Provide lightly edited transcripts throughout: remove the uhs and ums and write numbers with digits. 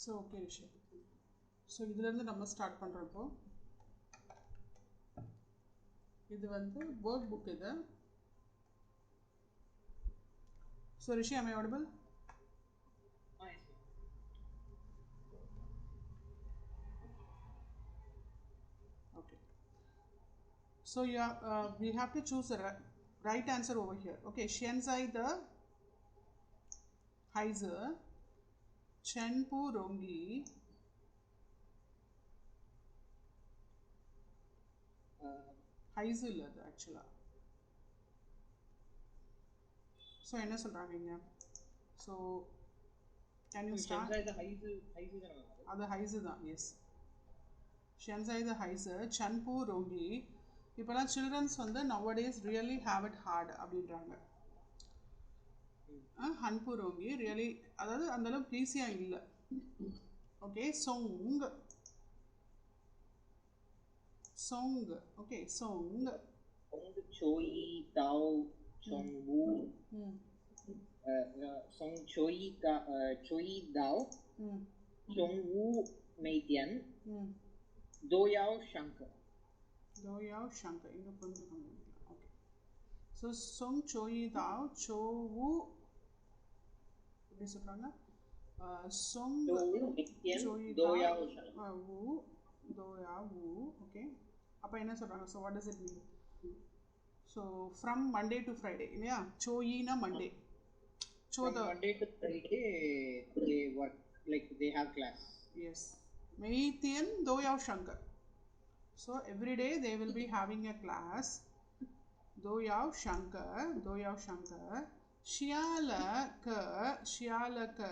So okay Rishi. So இதிலிருந்து நம்ம start பண்றப்போ இது வந்து work book இது. So Rishi, am I audible? Okay. So we have to choose the right answer over here. Okay, Xianzai the Heise, Chenpu Rongi, Heise இல்ல அது ஆக்சுவலா. So என்ன சொல்றாங்க இங்க? So can you start? Shenzai the Heise தான அது Heise தான். Yes. Shenzai the Heise, Chenpu Rongi. இப்போலாம் childrens வந்து nowadays really have it hard அப்படின்றாங்க. Hanpu Rongi really அதாவது அந்த அளவுக்கு ஈஸியா இல்ல. Okay, song. Okay, song. Choi Dao Chong Wu. Song Choi Dao Chong Wu Mei Tian. Do Yao Shankar. இன்னும் கொஞ்சம் கம்மி. Okay. So Song Choi Dao Cho Wu எப்படி சொல்றாங்க? Song Choi Dao Wu Do Yao Wu. Okay. அப்ப என்ன சொல்றாங்க? So what does it mean? So from Monday to Friday இல்லையா? Choi na Monday. From Monday to Friday they work, like they have class. Yes. Mei Tian Do Yao Shankar. So every day they will be having a class. Do Yao Shankar. Xiala ka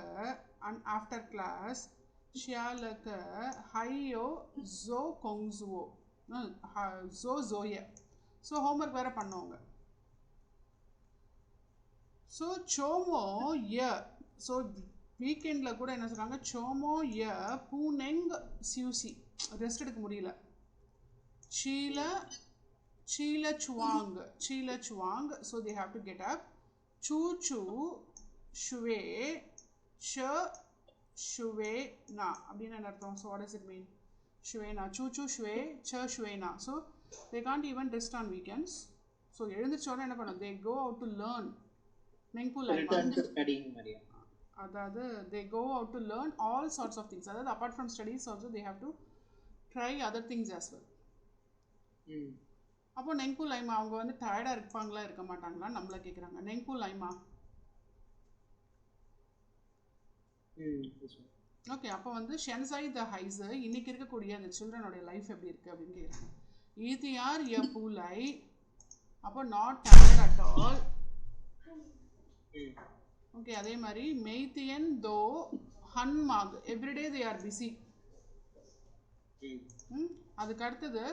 and after class Xiala ka Hayo Zo Kongzuo. Zo Zoye. So homework வேற பண்ணுவாங்க. So chomo ye. So weekendல கூட என்ன சொல்றாங்க? Chomo ye puneng siusi. Rest எடுக்க முடியல. Chila chuang. So they have to get up. Chu shuwe shuwe na. அப்படினா என்ன அர்த்தம்? So what does it mean? Shuwe na. Chu shuwe shuwe na. So they can't even rest on weekends. So எழுந்திருச்ச உடனே என்ன பண்ணணும்? They go out to learn. Return to studying, Maria. அதாவது they go out to learn all sorts of things. அதாவது apart from studies also they have to try other things as well. அப்போ நெங்பு லைமா அவங்க வந்து டயர்டா இருப்பாங்களா இருக்க மாட்டாங்களா நம்மள கேக்குறாங்க. நெங்பு லைமா. ஓகே, அப்போ வந்து ஷென்சாய் த ஹைஸ் இன்னைக்கு இருக்கக்கூடிய அந்த சில்ட்ரனோட லைஃப் எப்படி இருக்கு அப்படின்னு கேக்குறாங்க. ஈதியார் எ பூலை அப்போ not tired at all. Okay, அதே மாதிரி மெய்தியன் தோ ஹன்மாக் எவ்ரிடே தே ஆர் பிஸி. அதுக்கு அடுத்தது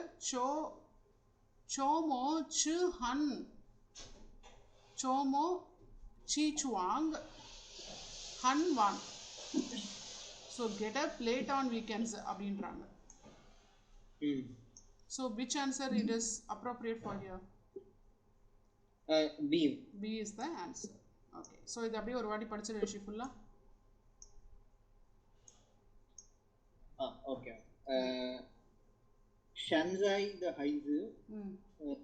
சோமோ சு ஹன் சோமோ சி சுவாங் ஹன் வான். So get up late on weekends அப்படின்றாங்க. So which answer it is appropriate for you? B is the answer. Okay, so இது அப்படியே ஒரு வாட்டி படிச்சிட விஷயம் ஃபுல்லா. Okay. Shenzai the Heise,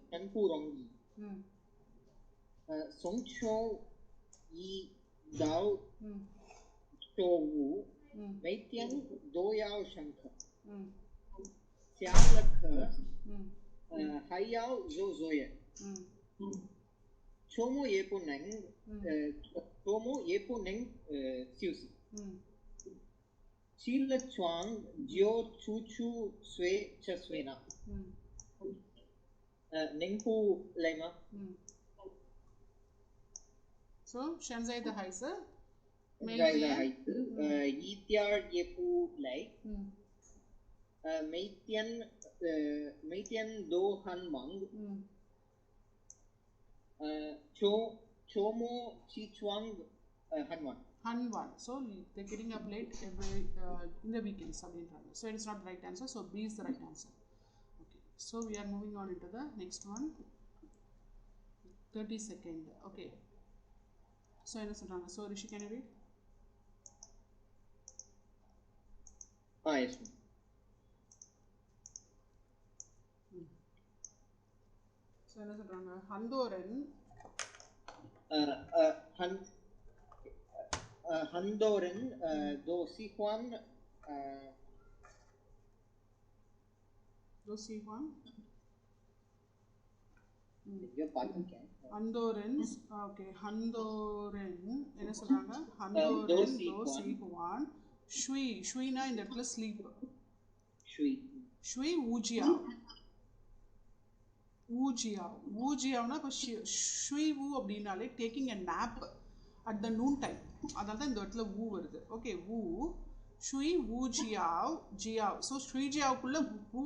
Chenpu Rongi, Song Choi Dao Cho Wu, Mei Tian Do Yao Shankar, Xiala ka Hayao Zo Zoye, Chomo Yepo Neng Siusi, Chila Chuang Jio Chu Sui Chaswena, Ningpu Lema. So Shenzai the Heise, Yitiar Yepu Lai, Meitian Do Han Mang, Chomo Chi Chuang Hanwan. So they're getting up late every in the weekends. So it is not the right answer. So B is the right answer. Okay. So we are moving on into the next one. 32nd. Okay. So என்ன சொல்றாங்க? So Rishi, can you read? yes. So என்ன சொல்கிறாங்க ஹந்தோரன் Handoren do Sihuan ஹந்தோரன்ஸ் okay ஹந்தோரன் என்ன சொல்கிறாங்க ஹந்தோரன் தோ சிஹுவான் ஷுய்னா இந்த இடத்துல sleep ஷுய் ஊஜியாவ்னா இப்போ ஷுய் ஊ அப்படின்னாலே taking a nap at the noon time, அதனால தான் இந்த இடத்துல ஊ வருது. ஓகே ஊ ஷுய் ஊ ஜியாவ். ஸோ ஷுய் ஜியாவுக்குள்ளே ஊ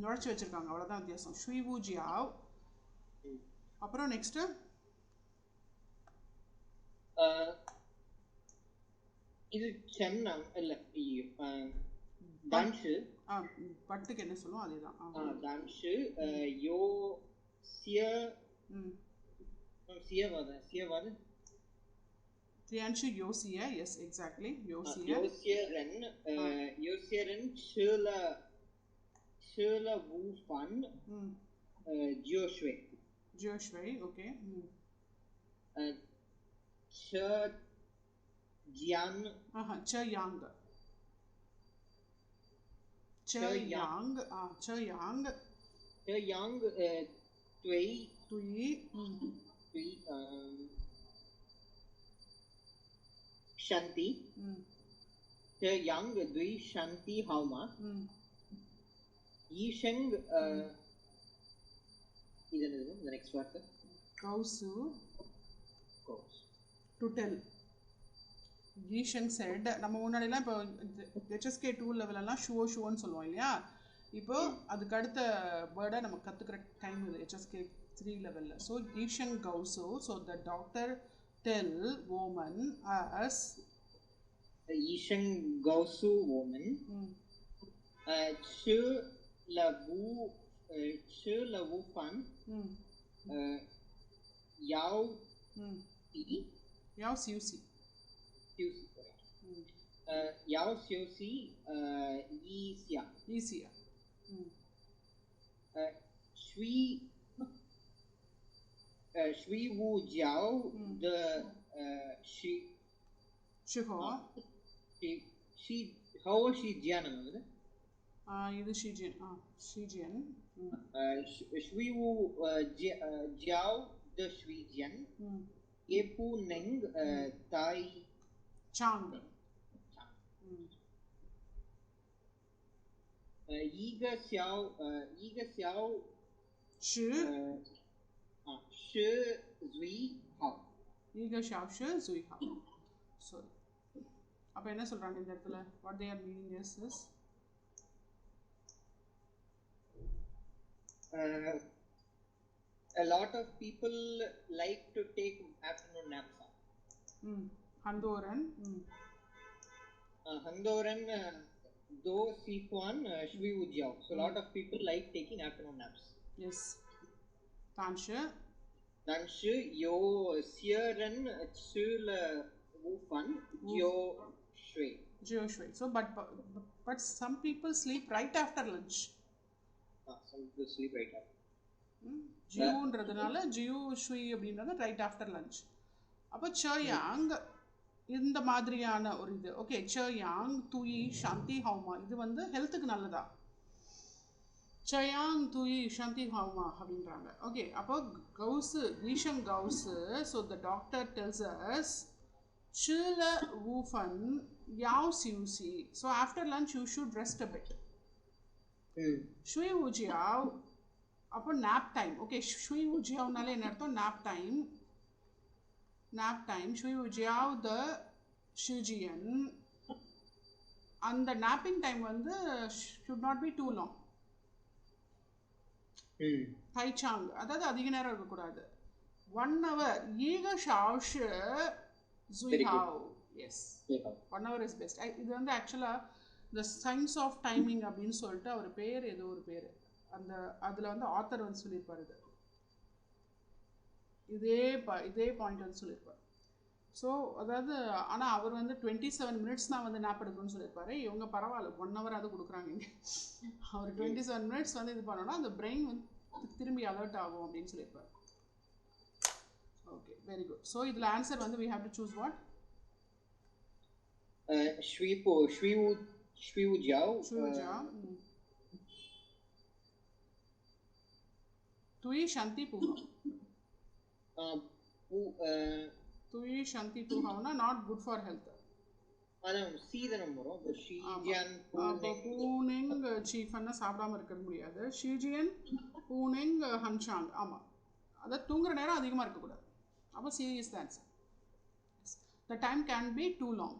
நுழைச்சி வச்சுருக்காங்க, அவ்வளோதான் வித்தியாசம். ஷுய் ஊ ஜியாவ். அப்புறம் நெக்ஸ்ட்டு இது சென்னா இல்லை டான்ஷு பட்டுக்கு என்ன சொல்லுவோம் அதே தான் டான்ஷு யோ சியவாது Trianshu Yosia, yes, exactly. Yosieren Shula Wu Fan Jioshui, okay. Jian Yang Tui Shanti Yang Dui Shanti Hauma Yisheng the next word Gausu to tell. Yisheng said நம்ம முன்னாடிலாம் இப்போ HSK 2 லெவலெல்லாம் ஷுவோன்னு சொல்லுவோம் இல்லையா, இப்போ அதுக்கு அடுத்த வேர்டை நம்ம கற்றுக்கிற டைம் இது HSK 3 லெவலில். ஸோ ஈஷங் கௌசு, so the doctor tell woman as Yisheng Gausu woman Chu la wu fan Yao Siu Si Yao Siu Si Yixia Shui Wu Jiao the she how was she Jian இது Shijian Shui Wu Jiao the Shui Jian Epu Neng Tai Chang Yiga Xiao Shi Zui Hao Yiga Xiao Shi Zui Hao. So அப்போ என்ன சொல்கிறாங்க இந்த இடத்துல what they are meaning is a lot of people like to take afternoon naps. Handoran do Sihuan Shui Wu Jiao. So a lot of people like taking afternoon naps. Yes. Danshu Yo Sieren Chula Wu Fan Jio Shui. So but some people sleep right after lunch. Some people sleep right after. ஜியூன்றதுனால ஜியூ ஷுய் அப்படின்றது right after lunch. அப்போ சயாங் இந்த மாதிரியான ஒரு இது okay. Siang துயி சாந்தி ஹவுமா இது வந்து ஹெல்த்துக்கு நல்லதா. சயாங் துயி சாந்தி ஹவுமா அப்படின்றாங்க. ஓகே அப்போ கவுசு ஈஷங் கவுசு. So the doctor tells us சில வூஃபன் யாவ் சியூசி. So after lunch you should rest a bit. ஷுய் ஊஜியாவ் அப்போ நாப் டைம். ஓகே ஷுய் ஊஜியாவ்னாலே என்ன அர்த்தம் நாப் டைம். ஷுய் ஊஜியாவ் த ஷிஜியன். அந்த நாப்பிங் டைம் வந்து should not be too long. தைச்சாங் அதாவது அதிக நேரம் இருக்கக்கூடாது. 1 hour ஈக ஷாஷ் ஜுய்ஹாவ். Yes 1 hour is best. இது வந்து ஆக்சுவலாக இந்த சயின்ஸ் ஆஃப் டைமிங் அப்படின்னு சொல்லிட்டு அவர் பேர் ஏதோ ஒரு பேர் அந்த அதில் வந்து ஆத்தர் வந்து சொல்லியிருப்பார். இதே பாயிண்ட் வந்து சொல்லியிருப்பார். ஸோ அதாவது ஆனால் அவர் வந்து 27 minutes தான் வந்து நாப் எடுக்கணும்னு சொல்லியிருப்பாரு. இவங்க பரவாயில்ல 1 hour அது கொடுக்குறாங்க இங்கே. அவர் 27 minutes வந்து இது பண்ணோன்னா அந்த பிரெயின் வந்து திரும்பி அலர்ட் ஆகும் அப்படின்னு சொல்லியிருப்பார். Okay, very good. ஸோ இதில் ஆன்சர் வந்து we have to choose what? Shwi Jiao. Tui Shanti Puha. Tui Shanti Puha not good for health. அதான் சீதனம் வரும். ஷீஜியன் பூனிங் சீஃபன்னா சாப்பிடாம இருக்க முடியாது. ஷீஜியன் பூனிங் ஹன்ஷாங். ஆமாம், அதை தூங்குற நேரம் அதிகமாக இருக்கக்கூடாது. அப்போ C is the answer. The time can be too long.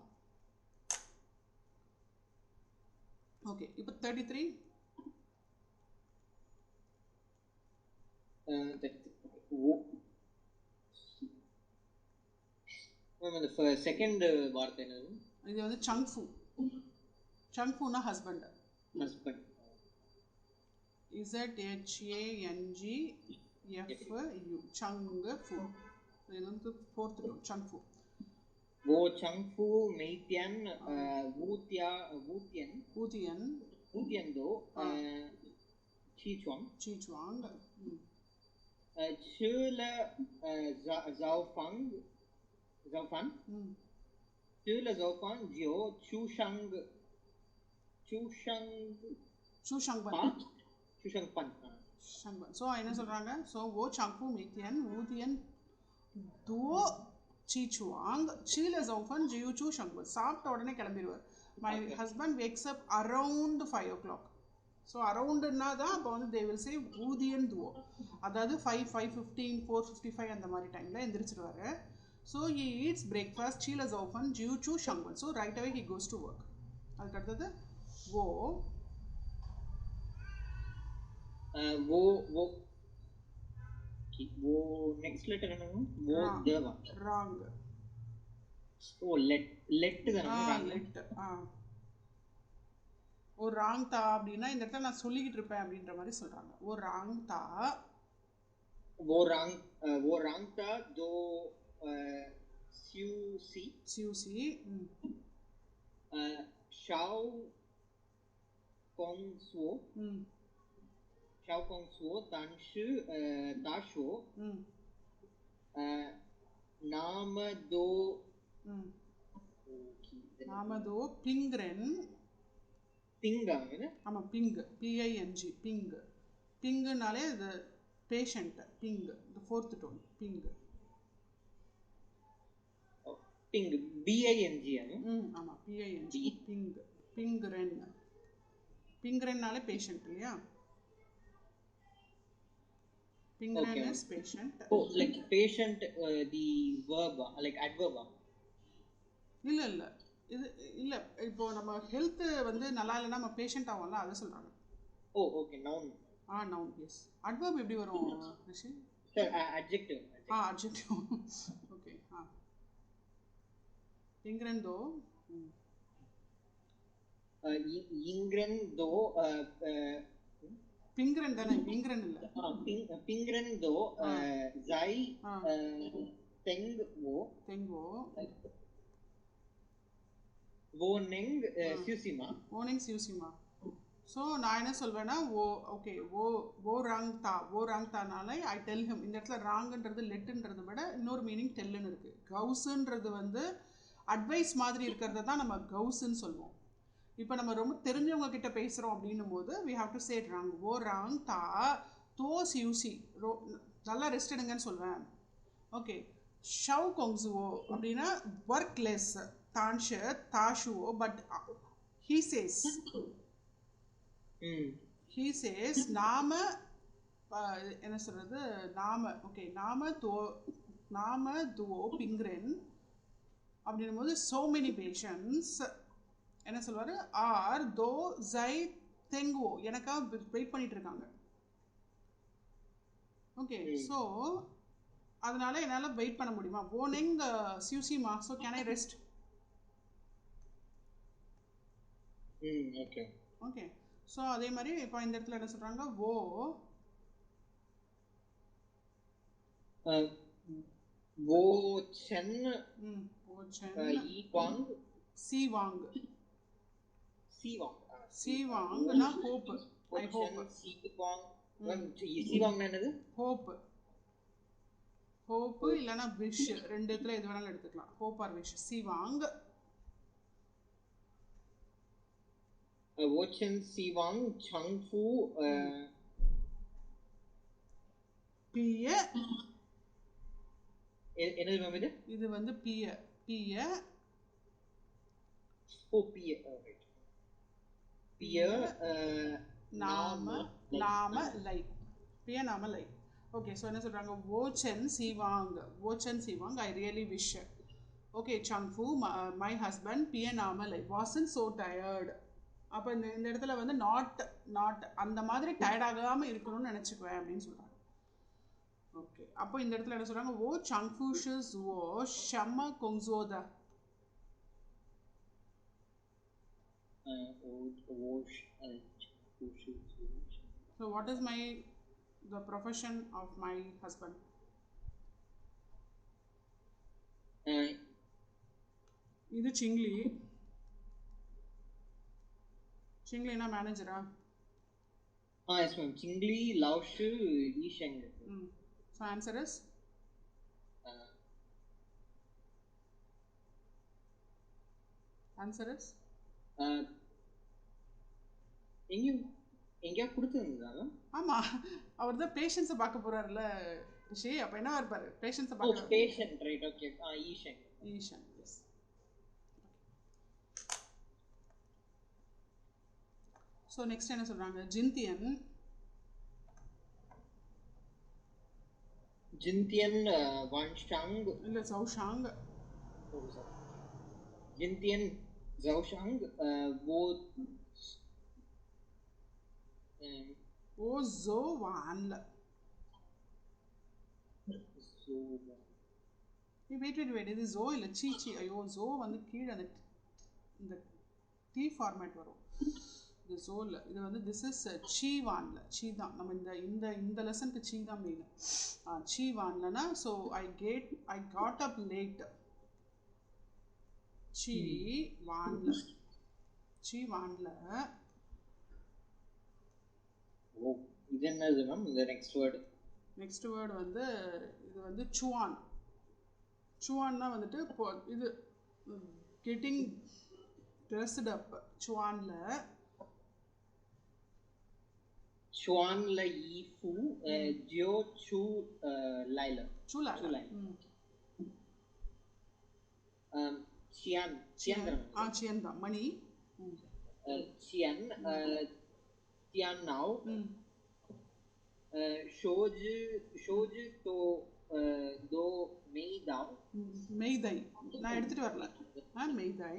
Okay, இப்போ 33. செகண்ட் வார்த்தை என்னது? இது வந்து சங்ஃபு. சங்ஃபுனா ஹஸ்பண்ட். ZHANGFU சங்ஃபு. இது வந்து ஃபோர்த் டோன் சங்ஃபு. वो चंगफू मेइटियन वूतियन दो चीचुआंग चुल जाओफांग चुल जाओफांग जियो चूशंग பன். ஸோ என்ன சொல்கிறாங்க? ஸோ ஓ சங்ஃபு மெய்த்தியன் ஊதியன் துவோ சீச்சுவாங் சீல ஜவுஃபன் ஜியூ சூ ஷங்பன். சாப்பிட்ட உடனே கிளம்பிடுவார். My husband wakes up around 5 o'clock. So அரவுண்டுன்னா தான் அப்போ வந்து தே வில் சே ஊதியன் துவோ. அதாவது 5, 5:15, 4:55 அந்த மாதிரி டைமில் எந்திரிச்சிடுவார். ஸோ ஹி ஈட்ஸ் பிரேக்ஃபாஸ்ட் சீல ஜவுஃபன் ஜியூ சூ ஷங்பன். So right away he goes to work. அதுக்கு அடுத்தது ஓ वो नेक्स्ट लेटर है ना वो देवा रॉन्ग. ओ लेट தான் लेट. ஓ ராங் தா அப்படின்னா இந்த இடத்துல நான் சொல்லிக்கிட்டு இருப்பேன் அப்படின்ற மாதிரி சொல்றாங்க. ஓ ராங் தா वो रांग था दो सीयूसी शाओ कोंगसुओ तानशु ताशो नामदो पिंगरेन ஆமா பிங் PING பிங்னாலே இது பேஷண்ட். பிங் தி ஃபோர்த் டோன் பிங் BING. ஆமா PING பிங்ரென்னாலே பேஷண்ட் இல்லையா? Pingren is patient. Oh, like patient, the verb, like adverb. இல்ல இது இல்ல. இப்போ நம்ம ஹெல்த் வந்து நல்லா இல்லைன்னா நம்ம பேஷண்ட் ஆகும்ல, அதை சொல்றாங்க. Oh okay, noun. Noun. Yes. Adverb எப்படி வரும் Rishi? Sir adjective. adjective. Okay. Pingrendo Ingrendo பிங்ரன் தானே, பிங்ரன் இல்ல. பிங்ரன்தோ ஜை தெங்வோ வோனெங் சியூசிமா. ஸோ நான் என்ன சொல்வேன்னா ஓகே ஓ ராங் தானால ஐ டெல் ஹிம். இந்த இடத்துல ராங்குன்றது லெட்டுன்றதை விட இன்னொரு மீனிங் டெல்லுன்னு இருக்குது. கவுஸுன்றது வந்து அட்வைஸ் மாதிரி இருக்கிறத தான் நம்ம கவுஸுன்னு சொல்லுவோம். இப்போ நம்ம ரொம்ப தெரிஞ்சவங்க கிட்ட பேசுகிறோம் அப்படின்னும் போது வி ஹாவ் டு சே ராங். ஓ ராங் தா தோ சியூசி நல்லா ரெஸ்ட் எடுங்கன்னு சொல்வேன். ஓகே. ஷவ் கொங்ஸுவோ அப்படின்னா ஒர்க் லெஸ் தான்ஷு தாஷுவோ. பட் ஹீ சேஸ் நாம என்ன சொல்கிறது ஓகே நாம துவோ பிங்ரென் அப்படின்னும் போது சோ மெனி பேஷன்ஸ் என்ன சொல்வார்? ஆர் தோ ஜை தெங்குவோ எனக்காக வெயிட் பண்ணிட்டு இருக்காங்க. ஓகே. ஸோ அதனால என்னால் வெயிட் பண்ண முடியுமா? ஓனெங் சியூசிமா. So can I rest? Okay okay. So அதே மாதிரி இப்போ இந்த இடத்துல என்ன சொல்கிறாங்க? Wo Chen Wo Chen Yi Wang Si Wang Si Wang Si Wang na hope I hope Si Wang Si Wang என்னது hope hope இல்லனா wish ரெண்டுத்துல எது வேணாலும் எடுத்துக்கலாம் hope or wish Si Wang Wo Chen Si Wang Chang Fu பிய என்னது ma'am இது வந்து பிய பிய ஓ பிய right பிய நாம லை பிய நாம லை ஓகே ஸோ என்ன சொல்கிறாங்க wo chen si wang I really wish okay Changfu my husband பிய நாம லை wasn't so tired அப்போ இந்த இடத்துல வந்து நாட் அந்த மாதிரி டயர்ட் ஆகாமல் இருக்கணும்னு நினச்சிக்குவேன் அப்படின்னு சொல்கிறாங்க ஓகே அப்போ இந்த இடத்துல என்ன சொல்கிறாங்க wo Changfu shis wo shama kongzoda so what is the profession of my husband இது சிங்லினா மேனேஜரா yes ma'am Chingli Laoshu Yisheng so answer is எங்கேயா கொடுத்துருந்தா ஆமாம் அவர் தான் பேஷண்ட்ஸை பார்க்க போகிறாருல்ல ரிஷி அப்போ என்ன இருப்பார் பேஷண்ட்ஸை பார்க்க பேஷண்ட் ரைட் ஓகே ஈஷன் எஸ் ஸோ நெக்ஸ்ட் என்ன சொல்கிறாங்க ஜின்தியன் வான்ஷாங் இல்லை ஜவுஷாங் ஜின்தியன் ஜவுஷாங் ஓ ஜோ வான்ல வெயிட் இது ஜோ இல்லை சீச்சி ஐயோ ஜோ வந்து கீழே அந்த இந்த டி ஃபார்மேட் வரும் இது ஜோ இல்லை இது வந்து திஸ் இஸ் சீ வான்ல சீ தான் நம்ம இந்த லெசனுக்கு சீ தான் மெயின் சீ வான்லனா so I got up late சீ வான்ல இது என்னது மேம் இந்த நெக்ஸ்ட் வேர்ட் வந்து இது வந்து சுவான்னா வந்துட்டு இது கெட்டிங் ட்ரெஸ்ட் அப் சுவான்ல ஈஃபு ஜியோ சு லைல சியன் தான் மணி சியன் now ஷோஜு தோ மெய்தை நான் எடுத்துட்டு வரல மெய்தை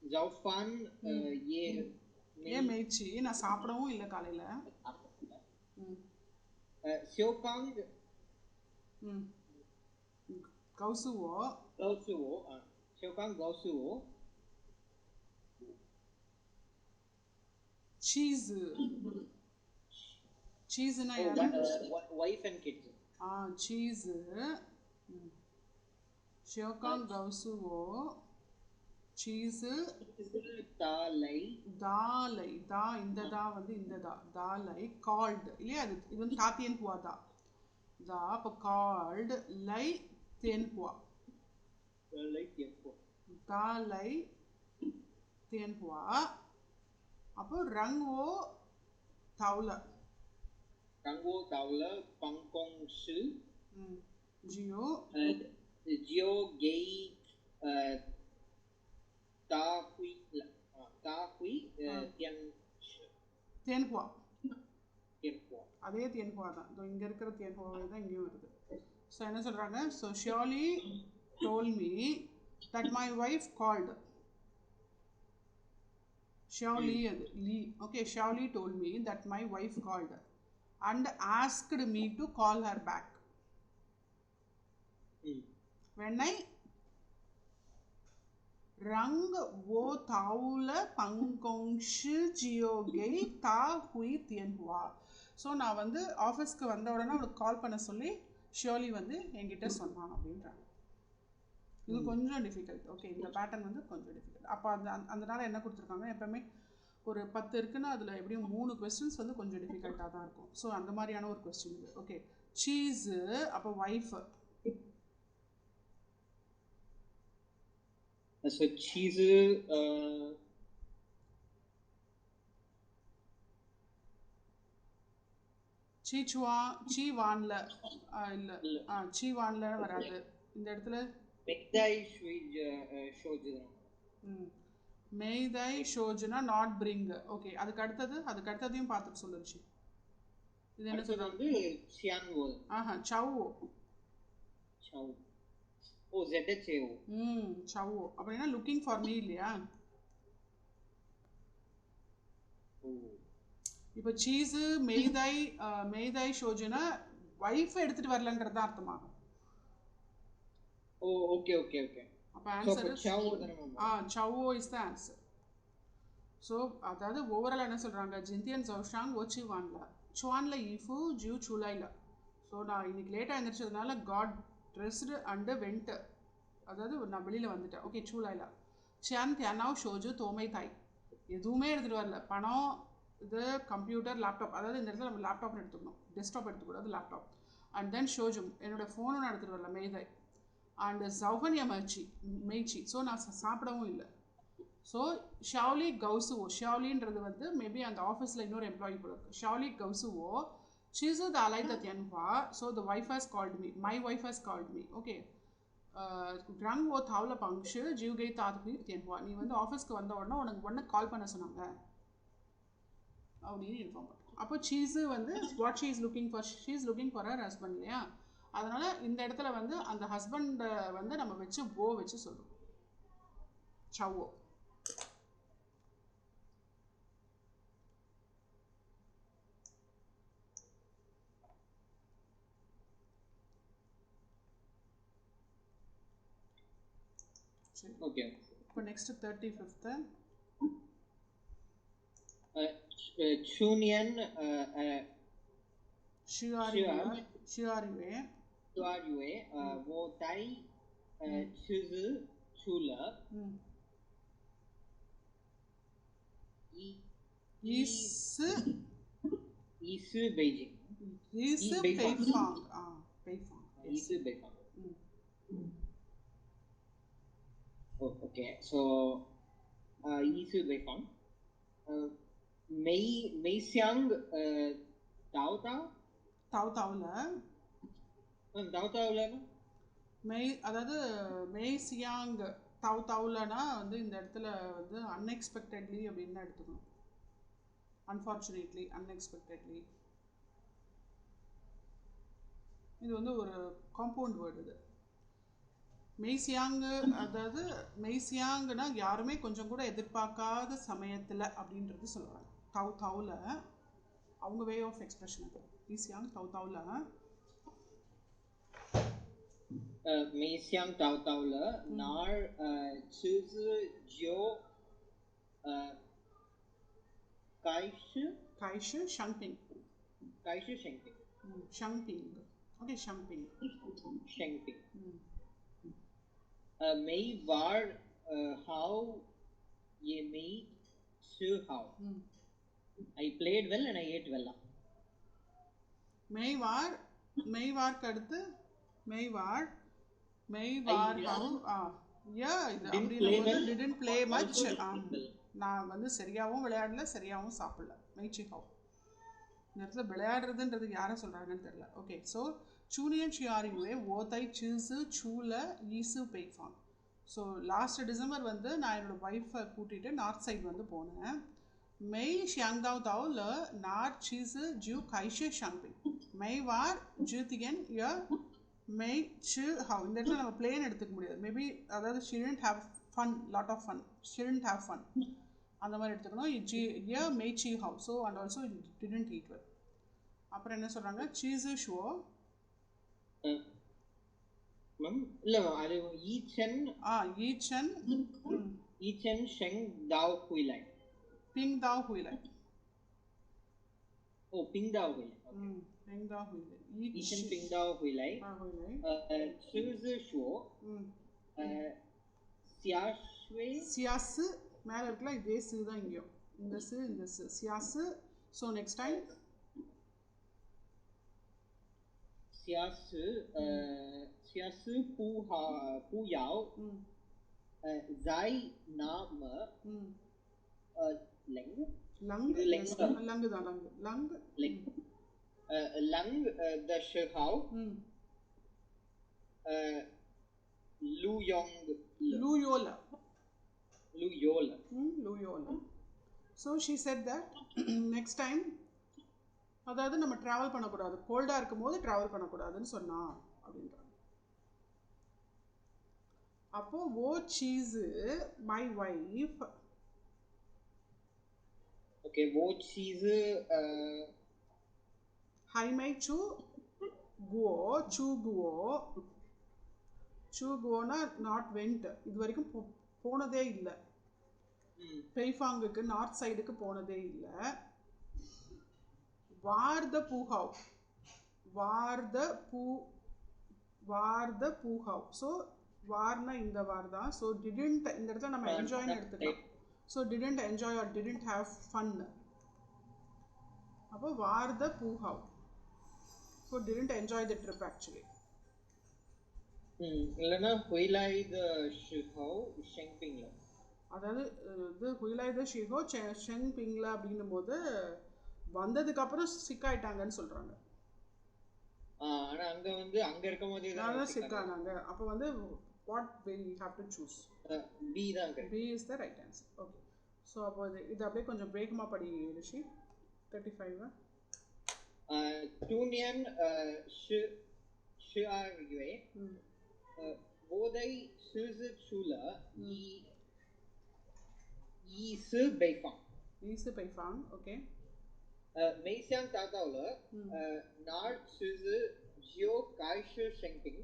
ஜவுஃபான் ஏ மேய்ச்சி நான் சாப்பிடவும் இல்லை காலையில் சியோகாங் கௌசுவோ சியோகாங் கௌசுவோ சீஸ்னா வைஃப் அண்ட் கிட்ஸ் சீஸ் சியோகாங் கௌசுவோ சீஸ் தாலை தா இந்த தா வந்து இந்த தாலை கால்டு இல்லையா இது வந்து தாத்தியன் புவா தா அப்போ கால்டு லை தேன் புவா தாலை தேன் புவா அப்போ ரங்கோ தாவுல பங்கோங் ஷு ஜியோ கெய் தேன்புவா அதே தேன்புவா தான் இங்கே இருக்கிற தேன்புவாவே தான் இங்கேயும் வருது ஸோ என்ன சொல்கிறாங்க ஸோ ஷியோலி told me that my wife called ஷியோலி அது லீ ஓகே ஷியோலி told me that my wife called and asked me to call her back when I rang wo taula pangkong shi jiogei ta hui tian hua so நான் வந்து ஆஃபீஸ்க்கு வந்த உடனே அவளுக்கு கால் பண்ண சொல்லி ஷியோலி வந்து என்கிட்ட சொன்னான் அப்படின்றாங்க. இது கொஞ்சம் டிஃபிகல்ட். ஓகே, இந்த பேட்டர்ன் வந்து கொஞ்சம் டிஃபிகல்ட். அப்போ அதனால என்ன கொடுத்துருக்காங்க, எப்போவுமே ஒரு 10 இருக்குன்னா அதில் எப்படியும் 3 கொஸ்டின்ஸ் வந்து கொஞ்சம் டிஃபிகல்ட்டாக தான் இருக்கும். ஸோ அந்த மாதிரியான ஒரு கொஸ்டின் இது. ஓகே, சீஸு, அப்போ ஒய்ஃபு. So cheese சீவான்ல இல்லை, சீவான்ல வராது இந்த இடத்துல. மெய்தை ஷோஜுனா நாட் பிரிங். ஓகே, அதுக்கு அடுத்ததையும் பார்த்துட்டு சொல்லுச்சு. இது என்ன சொல்றாங்க? ஆஹா, சவோ. ஓ ZHAO. சவோ அப்படின்னா லுக்கிங் ஃபார் மீ இல்லையா? இப்போ சீஸு மெய்தை ஷோஜுனா வைஃபை எடுத்துட்டு வரலன்றது தான் அர்த்தமாகும். Oh okay okay okay. அப்போ ஆன்சர் சவோ இஸ் த ஆன்சர். ஸோ அதாவது ஓவரால் என்ன சொல்கிறாங்க, ஜிந்தியன் ஜவுஷாங் ஓச்சி வான்ல சுவான்ல ஈஃபு ஜூ சூலாயில. ஸோ நான் இன்னைக்கு லேட்டாக எழுந்திரிச்சதுனால காட் ட்ரெஸ்டு அண்டு வெண்ட், அதாவது நான் வெளியில் வந்துட்டேன். ஓகே, சூலாயில சியான் தியானாவ் ஷோஜு தோமை தாய், எதுவுமே எடுத்துகிட்டு வரல. பணம், இது கம்ப்யூட்டர், லேப்டாப், அதாவது இந்த இடத்துல நம்ம லேப்டாப்னு எடுத்துக்கணும், டெஸ்க்டாப் எடுத்துக்கூடாது, லேப்டாப். அண்ட் தென் ஷோஜும், என்னோடய ஃபோனும் நான் எடுத்துகிட்டு வரல, மெய்தை. அண்ட் ஜவுகன்யா மெய்ச்சி, ஸோ நான் சாப்பிடவும் இல்லை. ஸோ ஷாவ்லி கவுசுவோ, ஷாவ்லின்றது வந்து மேபி அந்த ஆஃபீஸில் இன்னொரு எம்ப்ளாயி கூட இருக்குது. ஷாவ்லி கவுசுவோ சீஸு த அலை த தியன்ஹுவா, so the wife has called me, my wife has called me. Okay, ரங் ஓ தாவ்ல பங்ஷு ஜீவ்கை தாத்வி தியன்ஹுவா, நீ வந்து ஆஃபீஸ்க்கு வந்த உடனே உடனே கால் பண்ண சொன்னாங்க அப்படின்னு இன்ஃபார்ம் பண்ணுறோம். அப்போ சீஸு வந்து what she is looking for her husband இல்லையா? அதனால் இந்த இடத்துல வந்து அந்த ஹஸ்பண்டை வந்து நம்ம வச்சு வச்சு சொல்கிறோம், சவோ. சரி, ஓகே. இப்போ next 35th Chunian ஷியாரிவே wo tai chuzu chula இசு Beijing பெய்ஃபாங். Beifang. Oh, okay. So Isu Beifang, Mei Xiang தாவ்தாவ்ல அதாவது மெய் சியாங் தாவ்லனா வந்து இந்த இடத்துல வந்து அன்எக்ஸ்பெக்டட்லி அப்படின்னு தான் எடுத்துக்கணும். அன்ஃபார்ச்சுனேட்லி, அன்எக்ஸ்பெக்டட்லி, இது வந்து ஒரு காம்பவுண்ட் வேர்டு. இது மெய்சியாங்கு, அதாவது மெய்சியாங்குனா யாருமே கொஞ்சம் கூட எதிர்பார்க்காத சமயத்தில் அப்படின்றது சொல்லுவாங்க. தாவ்ல அவங்க வே ஆஃப் எக்ஸ்பிரஷன். மெய்சியாங் தாவ்ல மெய்சியாங் தாவ்ல நார் சூசு ஜியோ கைஷு ஷங்பிங். ஓகே, ஷங்பிங். Mei war how ye mei chu how. I played well and I ate well. மெய்வார்க்கு அடுத்து மெய்வார் how didn't play much. நான் வந்து சரியாகவும் விளையாடல, சரியாகவும் சாப்பிடல. மெய்ச்சி ஹவ், இந்த இடத்துல விளையாடுறதுன்றது யாரை சொல்கிறாங்கன்னு தெரியல. ஓகே, ஸோ சூனியன் ஷியாரிவே ஓதை சீஸு சூல ஈசு பெய்ஃபாங். ஸோ லாஸ்ட் டிசம்பர் வந்து நான் என்னோடய ஒய்ஃபை கூட்டிகிட்டு நார்த் சைடு வந்து போனேன். மெய் ஷியாங்தாவ் தாவ்ல நார்த் சீஸு ஜூ கைஷே ஷாங்பிங். மெய் வார் ஜூத்தியன் ய மெய் சு ஹவ். இந்த இடத்துல நம்ம பிளேன் எடுத்துக்க முடியாது. மேபி அதாவது she didn't have fun, lot of fun, she didn't have fun அந்த மாதிரி எடுத்துக்கணும். ய மெய் சி ஹவ், so and also didn't eat well. அப்புறம் என்ன சொல்கிறாங்க, சீஸு ஷோ இல்ல அது ஈச்சன் ஷெங் தாவ் ஹுயிலை, பிங் தாவ் ஹுயிலை. Oh, Pingdao Hui. Okay. Pingdao Hui. Yichen Pingdao Hui Lai. Shizi Shuo. Xiashui. Siasu மேல இருக்கல இதே சு தான் இங்கேயும். இந்த சு சியாசு. So next time Xiasu Pu Yao. Zai Na Me. Leng. Lang தான் lang. Lang the Shihao. Lu Yola. So she said that next time அதாவது நம்ம ட்ராவல் பண்ணக்கூடாது, கோல்டாக இருக்கும் போது ட்ராவல் பண்ணக்கூடாதுன்னு சொன்னா அப்படின்றாங்க. அப்போ ஓ சீஸு மை வைஃப். ஓகே, ஓ சீஸு ஹைமை சூ குவோ சூ குவோனா நாட் வெண்ட், இது வரைக்கும் போனதே இல்லை. பெய்ஃபாங்குக்கு நார்த் சைடுக்கு போனதே இல்லை. வார் த பூஹாவ். ஸோ வார்னா இந்த வார் தான். ஸோ டிடன்ட் இந்த இடத்துல நம்ம என்ஜாய்னு எடுத்துக்கலாம். So didn't enjoy or didn't have fun. அப்போ வார் த பூஹாவ். So didn't enjoy the trip actually. இல்லைன்னா ஹுய்லாய் த ஷிஹோவ் ஷெங்பிங்ல, அதாவது இது ஹுய்லாய் த ஷிஹோ ஷெங்பிங்ல அப்படின்னும் போது வந்ததுக்கு அப்புறம் சிக் ஆயிட்டாங்கன்னு சொல்றாங்க. ஆனா அங்க வந்து அங்க இருக்கும்போதே தான் சிக் ஆனாங்க. அப்ப வந்து what we have to choose? B தான். B is the right answer. Okay. So அப்போ இது அப்படியே கொஞ்சம் பிரேக்கமா படி ரிஷி. 35 Tunian Shiarue Bodai Suzu Chula Yi Su Beifang. Okay. Meixiang Tataula Nard Suzu Jio Kaishu Shengping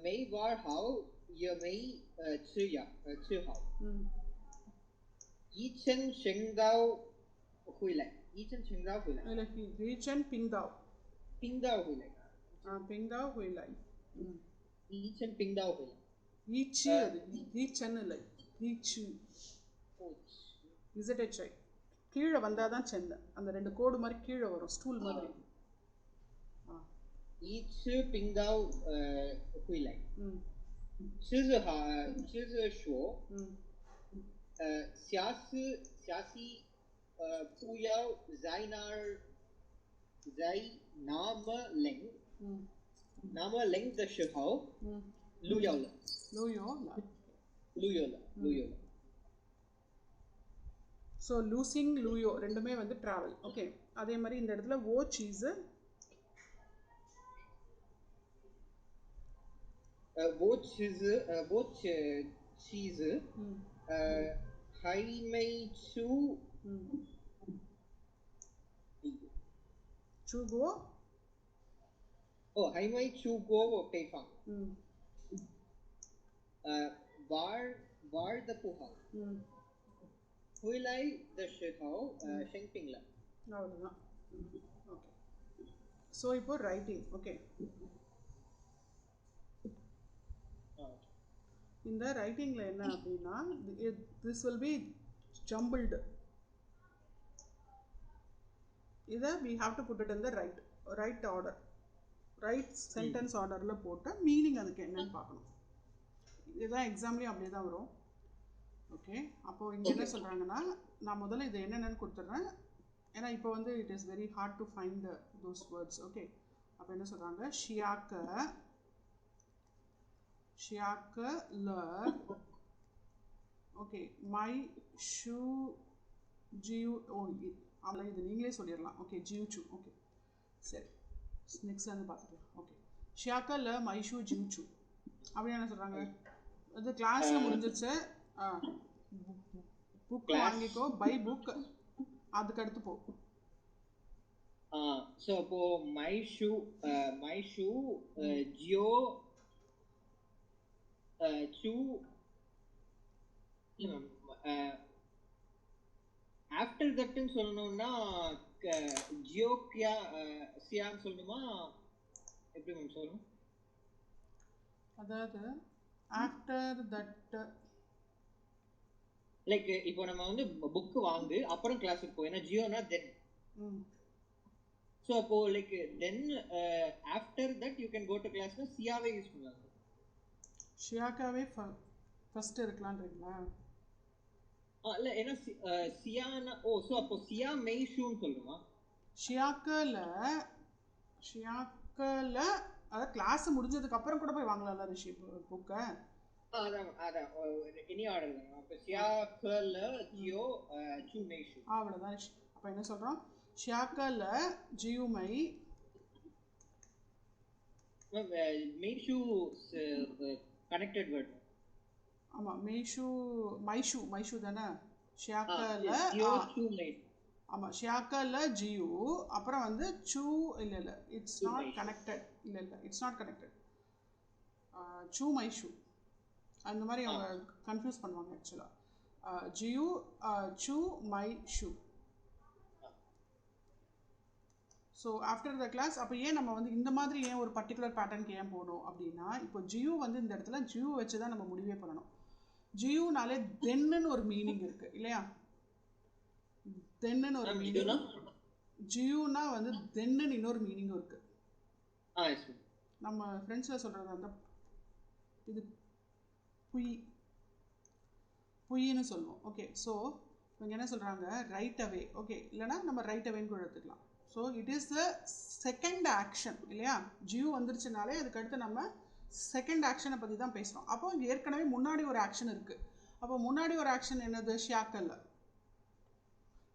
Mei War Hao Ye Mei Chu Hao Yichen Shengdao Huilai. Yichen Shengdao Huilai. Yichen Pingdao Huilai. Pingdao Huilai. Yichen Pingdao Huilai. Yichi அது Yichen இல்லை. Yichu. ZHI. கீழே வந்தாதான் சென்னை. அந்த ரெண்டு கோடு மாதிரி கீழே வரும், stool மாதிரி. Yichu Pingdao Huilai. Shizi Shuo. Xiasi Puyao Zainar Zai Nama Leng the Shihao Lu Yola. So லூசிங் லூயோ ரெண்டுமே வந்து ட்ராவல். ஓகே, அதே மாதிரி இந்த இடத்துல ஓ சீஸு ஹைமை சூகோ. ஹைமை சூகோ பெய்ஃபாங். வாழ் த புஹாவ். ஹுய்லாய் த ஷிஹாவ் ஷெங்பிங்ல. அவ்வளோதான். ஓகே, ஸோ இப்போ ரைட்டிங். ஓகே, இந்த ரைட்டிங்கில் என்ன அப்படின்னா திஸ் வில் பி ஜம்பிள்டு. இதை we have to put it in the right order, right sentence ஆர்டரில் போட்டு மீனிங் அதுக்கு என்னன்னு பார்க்கணும். இதுதான் எக்ஸாம்லேயும் அப்படியே தான் வரும். ஓகே, அப்போது இங்கே என்ன சொல்கிறாங்கன்னா, நான் முதல்ல இது என்னென்னு கொடுத்துட்றேன். ஏன்னா இப்போ வந்து it is very hard to find those words. Okay, அப்போ என்ன சொல்கிறாங்க, ஷியாக்க ல. Okay, my shoe GU. அவ்வளோ இது நீங்களே சொல்லிடலாம். ஓகே, ஜியூச்சு. ஓகே, சரி, நெக்ஸ்ட் வந்து பார்த்துக்கலாம். ஓகே, ஷியாக்க ல மை ஷூ ஜியூச்சு அப்படின்னு என்ன சொல்கிறாங்க. அது கிளாஸில் முடிஞ்சிருச்சு. புக் வாங்கிக்கோ, பை புக், அதுக்கு அடுத்து போ. ஸோ அப்போ மை ஷூ ஜியோ சூ ஆஃப்டர் தட்னு சொல்லணும்னா ஜியோக்கியா சியான்னு சொல்லணுமா எப்படி மேம் சொல்லணும்? அதாவது ஆஃப்டர் தட் லைக் இப்போ நம்ம வந்து புக் வாங்கு அப்புறம் கிளாஸுக்கு போ, ஏன்னா ஜியோனா தென். ஸோ அப்போ like then after that you can go to கிளாஸ்னா சியாவே யூஸ் பண்ணலாம். ஷியாக்காவே ஃபர்ஸ்ட் இருக்கலான்றீங்களா? இல்ல ஏன்னா சியானா ஸோ அப்போ சியா மெய் ஷூன்னு சொல்லுமா? ஷியாக்கல அதாவது கிளாஸ் முடிஞ்சதுக்கு அப்புறம் கூட போய் வாங்கலாம்ல ரிஷி புக்கை. அதான் எனி ஆர்டர் தான். அப்போ சியா கல ஜியோ சூ மெய் ஷூ அவ்வளோதான் ரிஷி. அப்போ என்ன சொல்கிறோம்? ஷியாக்கல ஜியு மெய் ஷூ கனெக்டட் வேர்ட். ஆமாம் மைஷூ தானே ஷியாக்கல. ஆமாம் ஷியாக்கல ஜியு அப்புறம் வந்து சூ இல்லை இட்ஸ் நாட் கனெக்டட். இல்லை இட்ஸ் நாட் கனெக்டட். சூ மைஷூ அந்த மாதிரி அவங்க கன்ஃபியூஸ் பண்ணுவாங்க ஆக்சுவலாக. ஜியு சூ மைஷூ. ஸோ ஆஃப்டர் த கிளாஸ் அப்போ ஏன் நம்ம வந்து இந்த மாதிரி ஏன் ஒரு பர்டிகுலர் பேட்டர்னுக்கு ஏன் போகணும் அப்படின்னா, இப்போ ஜியு வந்து இந்த இடத்துல ஜியு வச்சு தான் நம்ம முடிவே பண்ணணும். ஜியூனாலே தென்னுன்னு ஒரு மீனிங் இருக்குது இல்லையா? தென்னுன்னு ஒரு மீனிங். ஜியூனா வந்து தென்னுன்னு இன்னொரு மீனிங்கும் இருக்குது. நம்ம ஃப்ரெண்ட்ஸில் சொல்கிறது அந்த இது புயின்னு சொல்லுவோம். ஓகே, ஸோ இவங்க என்ன சொல்கிறாங்க? Right away. ஓகே, இல்லைனா நம்ம ரைட் அவேன்னு கூட எடுத்துக்கலாம். So it is the second action இல்லையா? ஜியூ வந்துருச்சுனாலே அதுக்கடுத்து நம்ம செகண்ட் ஆக்ஷனை பற்றி தான் பேசுகிறோம். அப்போ ஏற்கனவே முன்னாடி ஒரு ஆக்ஷன் இருக்குது. அப்போ முன்னாடி ஒரு ஆக்ஷன் என்னது? ஷியாக்கல்ல.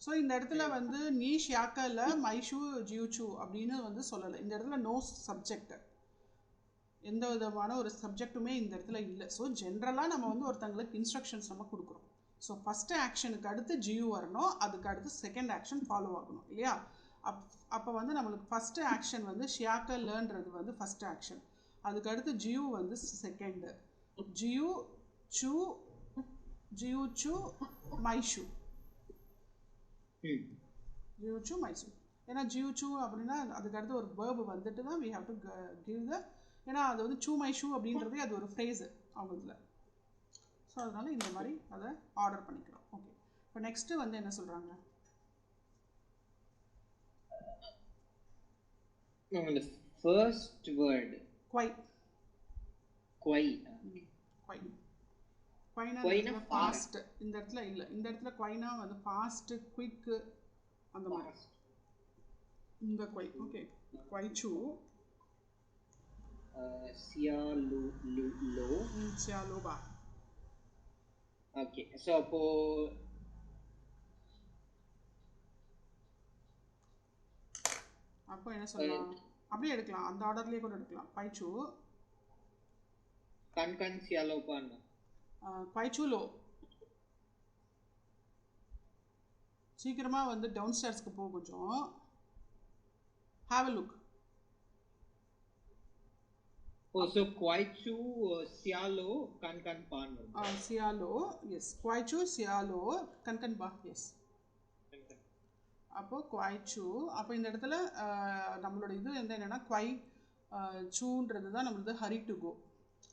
ஸோ இந்த இடத்துல வந்து நீ ஷியாக்கல்ல மைஷூ ஜியூச்சூ அப்படின்னு வந்து சொல்லலை. இந்த இடத்துல நோ சப்ஜெக்ட், எந்த விதமான ஒரு சப்ஜெக்ட்டுமே இந்த இடத்துல இல்லை. ஸோ ஜென்ரலாக நம்ம வந்து ஒருத்தங்களுக்கு இன்ஸ்ட்ரக்ஷன்ஸ் நம்ம கொடுக்குறோம். ஸோ ஃபஸ்ட்டு ஆக்ஷனுக்கு அடுத்து ஜியூ வரணும், அதுக்கு அடுத்து செகண்ட் ஆக்ஷன் ஃபாலோ ஆகணும் இல்லையா? அப்போ வந்து நம்மளுக்கு ஃபஸ்ட்டு ஆக்ஷன் வந்து ஷியாக்கல்லன்றது வந்து ஃபஸ்ட் ஆக்ஷன், அதுக்கு அடுத்து ஜியூ வந்து செகண்டு. ஜியூ சூ மைஷூ. ஏன்னா ஜியூ சூ அப்படின்னா அதுக்கு அடுத்து ஒரு வேர்பு வந்துட்டு தான் we have to give the, ஏன்னா அது வந்து சூ மைஷூ அப்படின்றதே அது ஒரு ஃப்ரேஸு அவங்க இதில். ஸோ அதனால் இந்த மாதிரி அதை ஆர்டர் பண்ணிக்கிறோம். ஓகே, இப்போ நெக்ஸ்ட்டு வந்து என்ன சொல்கிறாங்க? the first word quite. குவைனா ஃபாஸ்ட். இந்த இடத்துல இல்லை, இந்த இடத்துல குவைனா வந்து ஃபாஸ்ட் குயிக் அந்த மாதிரி இந்த குவை. ஓகே, குவைச்சூ சியாலோபா. ஓகே, ஸோ அப்போ என்ன சொல்லலாம்? அப்படியே எடுக்கலாம், அந்த ஆர்டர்லேயே கூட எடுக்கலாம். பைச்சூ கன் சியாலோபான்னு குவைச்சூலோ. சீக்கிரமாக வந்து டவுன் ஸ்டேர்ஸ்க்கு போ, கொஞ்சம் ஹாவ் அ லுக். ஸோ குவைச்சூ சியாலோ கன் பான். சியாலோ, எஸ். குவைச்சூ சியாலோ கன் பா, எஸ். அப்போது குவைச்சூ. அப்போ இந்த இடத்துல நம்மளோட இது வந்து என்னென்னா குவை சூன்றது தான் நம்மளது ஹரி டு கோ,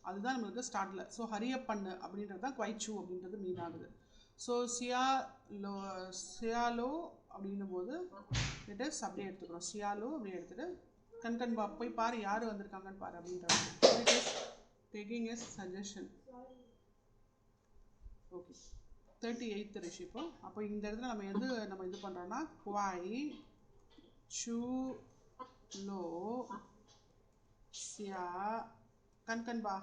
அதுதான் நம்மளுக்கு ஸ்டார்டில். ஸோ ஹரியப் பண்ணு அப்படின்றது தான் குவைச்சூ அப்படின்றது மீன் ஆகுது. ஸோ சியாலோ அப்படின்னும் போது இட் இஸ் அப்படியே எடுத்துக்கிறோம். சியாலோ அப்படியே எடுத்துகிட்டு கன்பா போய் பாரு யார் வந்திருக்காங்கன்னு பாரு அப்படின்றது. It is taking as suggestion. Okay, 38th ரிஷி. அப்போ இந்த இடத்துல நம்ம இது பண்ணுறோன்னா குவாய் சூ லோ சியா கன்பா.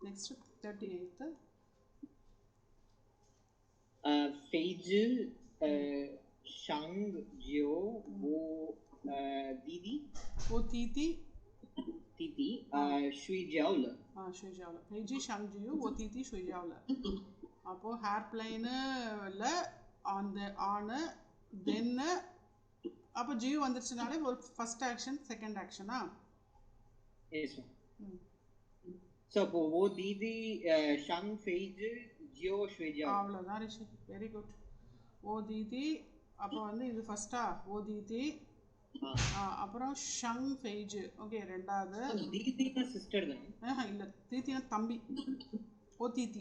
நெக்ஸ்ட் 38th ஃபெய்ஜில் ஷங் ஜியோ ஓ தீதி தீதி ஷுய்ஜாவ்ல. ஷுய்ஜாவ்ல ஃபெய்ஜி ஷங் ஜியோ ஓ தீதி ஷுய்ஜாவ்ல. அப்போது ஹேர் பிளைனில் ஆனு தென்னு. அப்போ ஜியோ வந்துருச்சுனாலே ஒரு ஃபஸ்ட் ஆக்ஷன் செகண்ட் ஆக்ஷனா? ஸோ அப்போ ஓ தீதி ஷங் ஃபெய்ஜு ஜியோ ஷ்வேஜியா. அவ்வளோதான் ரிஷி, வெரி குட். ஓ தீதி, அப்போ வந்து இது ஃபர்ஸ்டா ஓ தீதி, அப்புறம் ஷங் ஃபெய்ஜு. ஓகே ரெண்டாவது. தீதினா சிஸ்டர் தானே? இல்லை தீத்தினா தம்பி. ஓ தீதி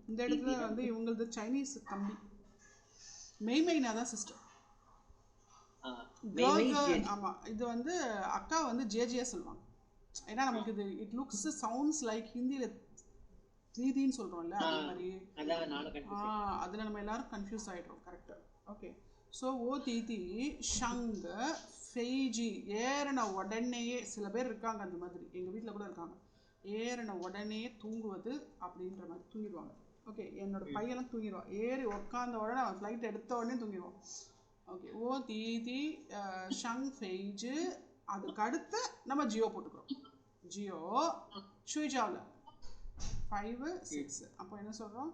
இந்த இடத்துல வந்து இவங்களது சைனீஸ் தம்பி. மெய்மைனா தான் சிஸ்டர். ஆமாம், இது வந்து அக்கா வந்து ஜேஜியா சொல்லுவாங்க. ஏன்னா நமக்கு இது இட் லுக்ஸ் சவுண்ட்ஸ் லைக் ஹிந்தியில் தீதின்னு சொல்கிறோம்ல, அதே மாதிரி அதில் நம்ம எல்லாரும் கன்ஃபியூஸ் ஆகிடுறோம். கரெக்டாக. ஓகே. ஸோ ஓ தீதி ஷங் ஃபெய்ஜி. ஏறின உடனேயே சில பேர் இருக்காங்க அந்த மாதிரி, எங்கள் வீட்டில் கூட இருக்காங்க. ஏறின உடனே தூங்குவது அப்படின்ற மாதிரி தூங்கிடுவாங்க. ஓகே, என்னோட பையெல்லாம் தூங்கிடுவான். ஏறி உட்காந்த உடனே அவன் ஃப்ளைட் எடுத்த உடனே தூங்கிடுவான். ஓகே, ஓ தீதி ஷங் ஃபெய்ஜு. அதுக்கு அடுத்து நம்ம ஜியோ போட்டுக்கிறோம். ஜியோ ஷுய்ஜாவில் 5 6. அப்போ என்ன சொல்கிறோம்,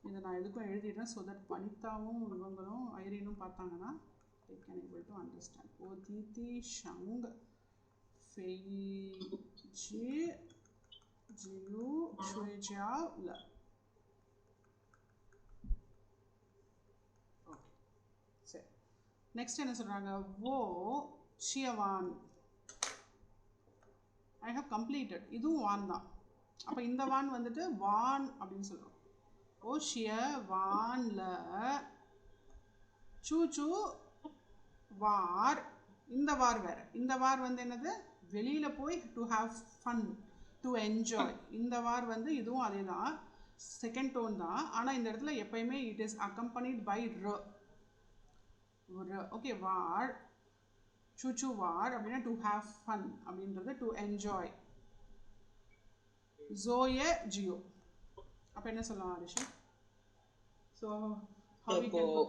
இதை நான் எதுக்கும் எழுதிடுறேன் ஸோ தட் பனிதாவும் இவங்களும் ஐரீனும் பார்த்தாங்கன்னா they can able to understand. ஓ தீதி ஷங் ஃபெய்ஜு ஜியோ ஷுய்ஜாவில். ஓகே சரி. நெக்ஸ்ட் என்ன சொல்கிறாங்க, ஓ ஷியவான். I have completed. இதுவும் வான் தான். அப்போ இந்த வான் வந்துட்டு வான் அப்படின்னு சொல்கிறோம். ஓ ஷியவான்ல சூச்சு வார். இந்த வார் வேறு. இந்த வார் வந்து என்னது, வெளியில் போய் to have fun, to enjoy. இந்த வார் வந்து இதுவும் அதே தான், செகண்ட் டோன் தான். ஆனால் இந்த இடத்துல எப்பயுமே இட் இஸ் அக்கம்பனிட் பை ர. ஓகே, வார் சூச்சு வார் அப்படின்னா டு ஹாவ் ஃபன் அப்படின்றது டு என்ஜாய். ஜோயே ஜியோ. அப்போ என்ன சொல்லலாம் Rishi? So how we can put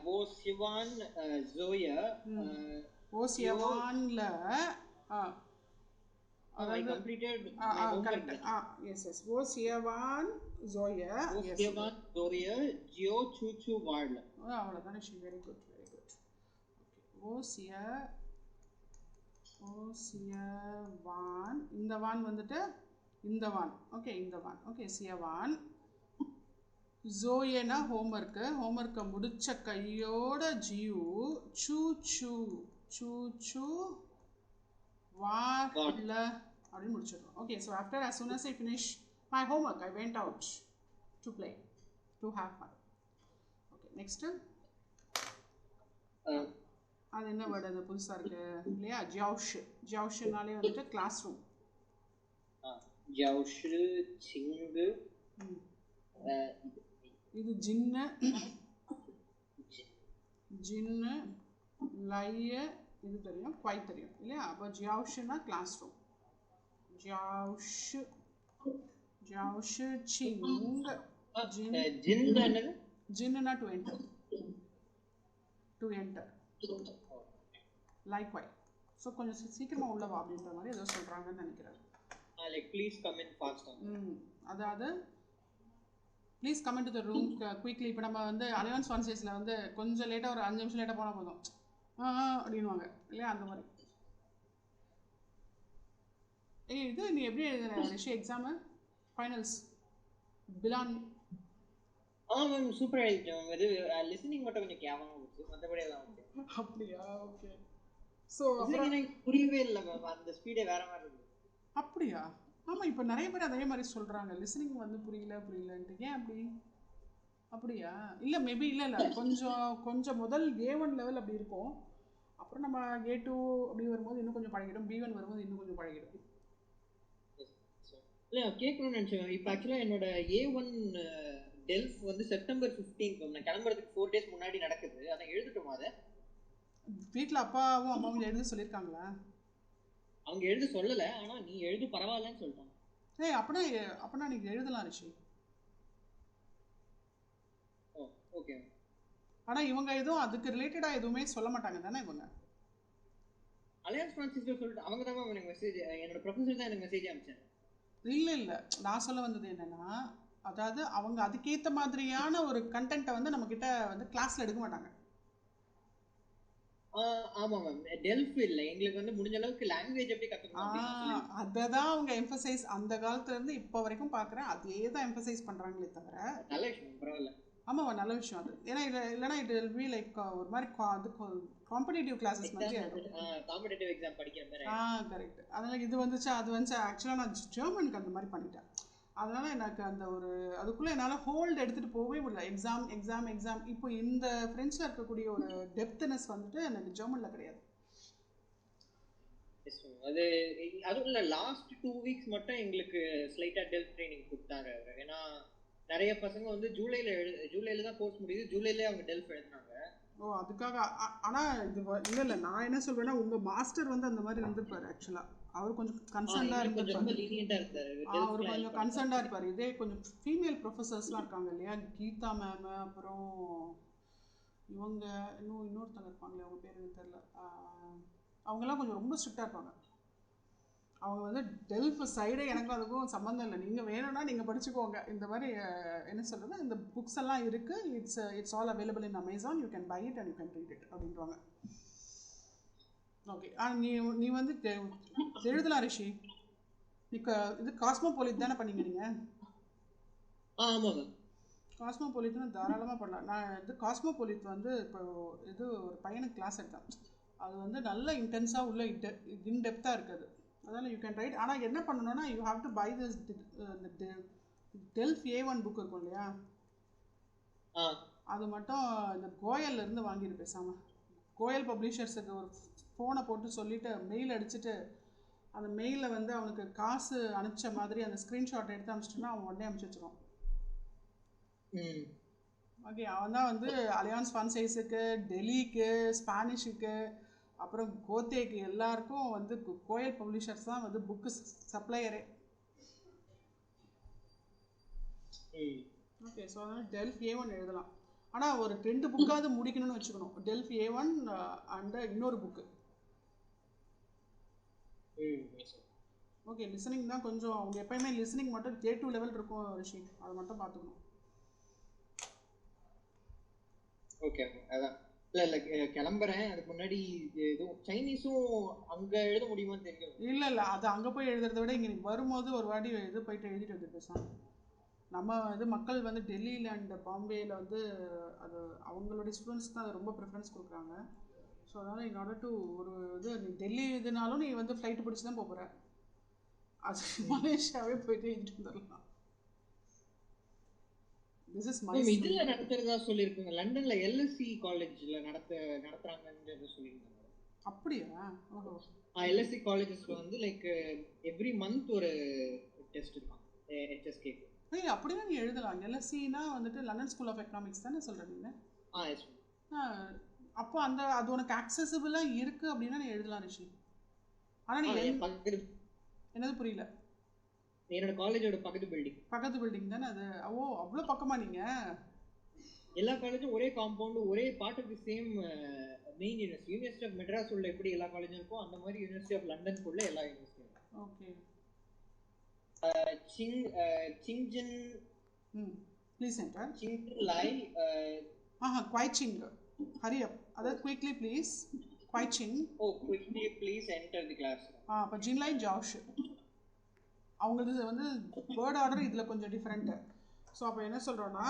wo siwan zoya wo siwan la I completed my homework. Yes wo siwan zoya. Yes, siwan zoya jio chu chu ward. அவ்வளவுதான் Rishi. Very good, very good. Okay, ஓ சியவான். இந்த வான் வந்துட்டு இந்த வான். Okay, இந்த வான். Okay, சியவான். ஜோயேனா homework. ஹோம்ஒர்க்கை முடிச்ச கையோட ஜியூ சூ சூ சூ சூ வாட்ல அப்படின்னு முடிச்சிடுறோம். Okay, so after as soon as I finish my homework I went out to play, to have fun. Okay, next அது என்ன வேர்டு, அது புதுசாக இருக்குது இல்லையா? ஜியாவுஷு. ஜியாவுஷுனாலே வந்துட்டு கிளாஸ் ரூம். ஜியாவுஷு சிங்கு. இது ஜின்னு, ஜின்னு லைய இது தெரியும், குவை தெரியும் இல்லையா? அப்போ ஜியாவுஷுனா கிளாஸ் ரூம். ஜியாவுஷு ஜியாவுஷு சிங் ஜின். ஜின்னுனா to enter, to enter like குவை. ஸோ கொஞ்சம் சீக்கிரமாக உள்ளவா அப்படின்ற மாதிரி ஏதோ சொல்கிறாங்கன்னு நினைக்கிறேன். Like please come in faster. அதாவது please come in to the room quickly. இப்போ நம்ம வந்து அலைவன்ஸ் ஃபான்சேஸில் வந்து கொஞ்சம் லேட்டாக ஒரு 5 நிமிஷம் லேட்டாக போனால் போதும் அப்படின்வாங்க இல்லையா? அந்த மாதிரி. இது நீ எப்படி எழுதுன ரிஷி எக்ஸாமு ஃபைனல்ஸ் பிலான்? மேம் சூப்பராக எழுதிட்டேன் மேம். இது லிசனிங் மட்டும் கொஞ்சம் கேவலமாக போச்சு, மற்றபடி எல்லாம் ஓகே. அப்படியா? ஓகே. ஸோ எனக்கு புரியவே இல்லை மேம், அந்த ஸ்பீடே வேற மாதிரி இருக்குது. அப்படியா? ஆமாம், இப்போ நிறைய பேர் அதே மாதிரி சொல்கிறாங்க, லிசனிங் வந்து புரியலன்ட்டு. ஏன் அப்படி? அப்படியா? இல்லை மேபி இல்லை கொஞ்சம் முதல் A1 லெவல் அப்படி இருக்கும். அப்புறம் நம்ம A2 அப்படி வரும்போது இன்னும் கொஞ்சம் பழகிடும். B1 வரும்போது இன்னும் கொஞ்சம் பழகிடும். இல்லை கேட்கணும்னு நினச்சேன். இப்போ ஆக்சுவலாக என்னோட A1 டெல்ஃப் வந்து செப்டம்பர் 15 நான் கிளம்புறதுக்கு 4 days முன்னாடி நடக்குது. அதை எழுதிட்டோமா? அதை வீட்டில் அப்பாவும் அம்மாவும் எழுத சொல்லியிருக்காங்களா? அவங்க எழுத சொல்லலை, ஆனால் நீ எழுது பரவாயில்லன்னு சொல்லிட்டாங்க. அப்படின்னா நீங்கள் எழுதலாம் ரிஷி. ஓகே. ஆனால் இவங்க எதுவும் அதுக்கு ரிலேட்டடாக எதுவுமே சொல்ல மாட்டாங்க தானே இவங்க? அலையன்ஸ் ஃப்ரான்சிஸ்கோ சொல்லிட்டு அவங்க தான் எனக்கு மெசேஜ், என்னோட ப்ரொஃபஸர் தான் எனக்கு மெசேஜ் அனுப்பிச்சாங்க. இல்லை நான் சொல்ல வந்தது என்னென்னா, அதாவது அவங்க அதுக்கேற்ற மாதிரியான ஒரு கண்டென்ட்டை வந்து நம்மக்கிட்ட வந்து கிளாஸில் எடுக்க மாட்டாங்க. ஆமா மேம். டெல்ஃப் இல்ல. எங்களுக்கு வந்து முடிஞ்ச அளவுக்கு லாங்குவேஜ் எப்படி கத்துக்கணும் அததான் அவங்க எம்பசைஸ் அந்த காலத்துல இருந்து இப்போ வரைக்கும் பார்க்குறேன். அதே தான் எம்பசைஸ் பண்ணுறாங்களே தவிர. நல்ல விஷயம், பரவாயில்ல. ஆமாவா, நல்ல விஷயம் அது. ஏன்னா இல்லைன்னா இட் வில் பி லைக் ஒரு மாதிரி காம்படிட்டிவ் கிளாஸஸ் மாதிரி காம்படிட்டிவ் எக்ஸாம் படிக்கிற மாதிரி. கரெக்ட். அதனால் இது வந்துச்சா அது வந்துச்சு. ஆக்சுவலாக நான் ஜெர்மனுக்கு அந்த மாதிரி பண்ணிட்டேன். அதனால் எனக்கு அந்த ஒரு அதுக்குள்ளே என்னால் ஹோல்டு எடுத்துகிட்டு போகவே முடியல. எக்ஸாம் இப்போ இந்த ஃப்ரெண்ட்ஸில் இருக்கக்கூடிய ஒரு டெப்த்னஸ் வந்துட்டு எனக்கு ஜெர்மனில் கிடையாது. அது அதுவும் இல்லை, லாஸ்ட் 2 weeks மட்டும் எங்களுக்கு ஸ்லைட்டாக டெல்ஃப் ட்ரைனிங் கொடுத்தாங்க. ஏன்னா நிறைய பசங்க வந்து ஜூலையில் தான் கோர்ஸ் முடியுது, ஜூலையிலே அவங்க டெல்ஃப் எழுதினாங்க. அதுக்காக. ஆனால் இது இல்லை நான் என்ன சொல்வேன்னா உங்கள் மாஸ்டர் வந்து அந்த மாதிரி இருந்திருப்பார். ஆக்சுவலாக அவர் கொஞ்சம் கன்சர்ன்டாக இருந்திருப்பார். அவர் கொஞ்சம் கன்சர்ன்டாக இருப்பார். இதே கொஞ்சம் ஃபீமேல் ப்ரொஃபஸர்ஸ்லாம் இருக்காங்க இல்லையா, கீதா மேம், அப்புறம் இவங்க இன்னொருத்தங்க இருப்பாங்களே, அவங்க பேர் எனக்கு தெரியல. அவங்கெல்லாம் கொஞ்சம் ரொம்ப ஸ்ட்ரிக்டாக இருப்பாங்க. அவங்க வந்து டெல்ஃப் சைடே எனக்கும் அதுக்கும் சம்மந்தம் இல்லை, நீங்கள் வேணும்னா நீங்கள் படிச்சுக்கோங்க, இந்த மாதிரி என்ன சொல்கிறது, இந்த புக்ஸ் எல்லாம் இருக்குது, it's all available in Amazon, you can buy it and you can read it அப்படின்றாங்க. ஓகே. நீ வந்து எழுதலாம் ரிஷி. இது காஸ்மோபோலிட் தானே பண்ணீங்க நீங்கள்? காஸ்மோபோலிட்னு தாராளமாக பண்ணலாம். நான் இது காஸ்மோபோலிட் வந்து இப்போ இது ஒரு பையனுக்கு கிளாஸ் எடுத்தேன். அது வந்து நல்ல இன்டென்ஸாக உள்ள இன்டெப்த்தாக இருக்குது. அதனால் யூ கேன் ரைட். ஆனால் என்ன பண்ணணும்னா you have to buy this DELF A1 book இருக்கும் இல்லையா, அது மட்டும் இந்த கோயல்லேருந்து வாங்கிடு பேசாமல். கோயல் பப்ளிஷர்ஸுக்கு ஒரு ஃபோனை போட்டு சொல்லிவிட்டு மெயில் அடிச்சுட்டு அந்த மெயிலில் வந்து அவனுக்கு காசு அனுப்பிச்ச மாதிரி அந்த ஸ்க்ரீன்ஷாட் எடுத்து அனுப்பிச்சிட்டோன்னா அவன் உடனே அனுப்பிச்சி வச்சிருவான். ஓகே. அவன் தான் வந்து அலியான்ஸ் ஃப்ரான்சைஸுக்கு, டெல்லிக்கு, ஸ்பானிஷுக்கு, அப்புறம் கோத்தேக்கு எல்லாருக்கும் வந்து கோயல் பப்ளிஷர்ஸ் தான் வந்து புக்கு சப்ளையரே. ஓகே. ஸோ அதனால் டெல்ஃப் A1 எழுதலாம். ஆனால் ஒரு 2 புக்காவது முடிக்கணும்னு வச்சுக்கணும். டெல்ஃப் A1 அண்ட் இன்னொரு புக்கு. ஓகே. லிசனிங் தான் கொஞ்சம் அவங்க எப்பயுமே லிசனிங் மட்டும் A2 லெவல் இருக்கும் ரிஷி, அதை மட்டும் பார்த்துக்கணும். ஓகே. அதான் இல்லை கிளம்புறேன். அதுக்கு முன்னாடி எதுவும் சைனீஸும் அங்கே எழுத முடியுமான்னு தெரியும். இல்லை அது அங்கே போய் எழுதுறத விட இங்கே வரும்போது ஒரு வாட்டி இது போயிட்டு எழுதிட்டு வந்து பேசலாம். நம்ம இது மக்கள் வந்து டெல்லியில் அண்ட் பாம்பேயில் வந்து அது அவங்களுடைய ஸ்டூடெண்ட்ஸ் தான் ரொம்ப ப்ரிஃபரன்ஸ் கொடுக்குறாங்க. ஸோ அதனால் இன் ஆர்டர் டு ஒரு இது நீ டெல்லி இதுனாலும் நீ வந்து ஃப்ளைட்டு பிடிச்சி தான் போகிற, அது மலேசியாவே போயிட்டு எழுதிட்டு வந்துடலாம். இதுல நடத்துறதா சொல்லிருக்காங்க, லண்டன்ல LSE காலேஜ்ல நடத்துறாங்கன்னு சொல்லிருக்காங்க. அப்படியா? LSE காலேஜஸ்ல வந்து லைக் எவ்ரி மந்த் ஒரு டெஸ்ட் இருக்கும் HSK. அப்படின்னா நீ எழுதலாம். LSEனா வந்துட்டு லண்டன் ஸ்கூல் ஆஃப் எக்கனாமிக்ஸ் தானே சொல்கிறீங்க? அப்போ அது உனக்கு ஆக்சசிபிளாக இருக்குது அப்படின்னா நீ எழுதலாம் ரிஷி. ஆனால் நீ என்னது புரியல? என்னோட காலேஜோட பக்கத்து பில்டிங் தானே அது? அவ்வளோ பக்கமா? நீங்கள் எல்லா காலேஜும் ஒரே காம்பவுண்ட், ஒரே part of the same main university of Madras உள்ள எப்படி எல்லா காலேஜும் இருக்கும், அந்த மாதிரி யூனிவர்சிட்டி ஆஃப் லண்டன் உள்ள எல்லா யூனிவர்சிட்டியும். ஓகே. சிங்ஜின் ப்ளீஸ் என்டர். சிங்லை குவைச்சிங். Hurry up. அதாவது குயிக்லி ப்ளீஸ். குவைச்சிங். Quickly please enter the class. அப்போ ஜின்லை ஜாஷ் அவங்களது வந்து வேர்ட் ஆர்டர் இதில் கொஞ்சம் டிஃப்ரெண்ட்டு. ஸோ அப்போ என்ன சொல்கிறோன்னா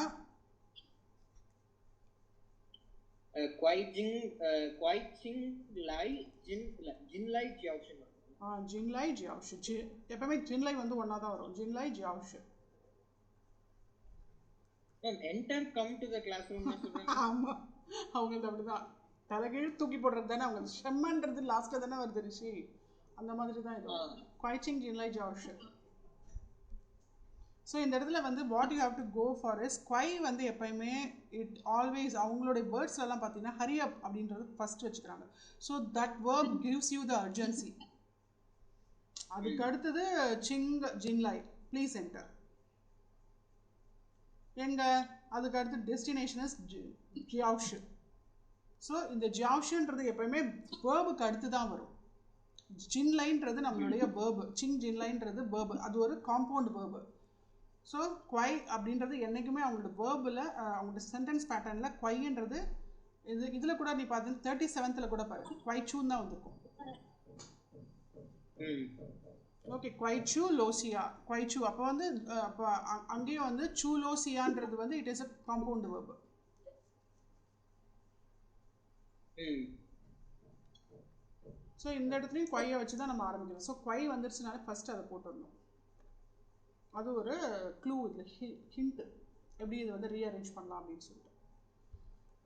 ஜின்லை ஜியாவ்ஷு. எப்பவுமே ஜின்லை வந்து ஒன்றா தான் வரும். ஜின்லை ஜியாவ்ஷு. ஆமாம், அவங்களுக்கு அப்படி தான் தலைகீழ் தூக்கி போடுறது தானே. அவங்க ஷெம்மன்றது லாஸ்ட்டில் தானே வருது ரிஷி, அந்த மாதிரி தான் இது. குவைச்சிங் ஜின்லை ஜியாவ்ஷு. ஸோ இந்த இடத்துல வந்து what you have to go for is குவை வந்து எப்பயுமே இட் ஆல்வேஸ் அவங்களுடைய வேர்ட்ஸ்லாம் பார்த்தீங்கன்னா ஹரி அப் அப்படின்றது ஃபர்ஸ்ட் வச்சுக்கிறாங்க. So that verb gives you the urgency. அதுக்கு அடுத்தது ஜின்லை ப்ளீஸ் என்டர். அதுக்கு அடுத்து டெஸ்டினேஷன் இஸ் ஜியாவ்ஷு. ஸோ இந்த ஜியாவ்ஷுன்றது எப்பயுமே வேர்புக்கு அடுத்து தான் வரும். ஜின்லைன்றது நம்மளுடைய வேர்பு, ஜின்லைன்றது வேர்பு, அது ஒரு காம்பவுண்ட் வேர்பு. ஸோ குவை அப்படின்றது என்றைக்குமே அவங்களோட வேர்பில் அவங்களோட சென்டென்ஸ் பேட்டர்னில் குவைன்றது இதில் கூட நீ பார்த்து 37th கூட பாரு குவைச்சூன்னு தான் வந்திருக்கும். ஓகே, குவைச்சு லோசியா, குவைச்சு. அப்போ வந்து அப்போ அங்கேயும் வந்து சூலோசியான்றது வந்து it is a compound verb. So இந்த இடத்துலையும் குவையை வச்சு தான் நம்ம ஆரம்பிக்கிறோம். ஸோ குவை வந்துருச்சுனால ஃபஸ்ட்டு அதை போட்டுடணும். அது ஒரு க்ளூ, இதில் ஹிண்ட்டு எப்படி இது வந்து ரீஅரேஞ்ச் பண்ணலாம் அப்படின்னு சொல்லிட்டு.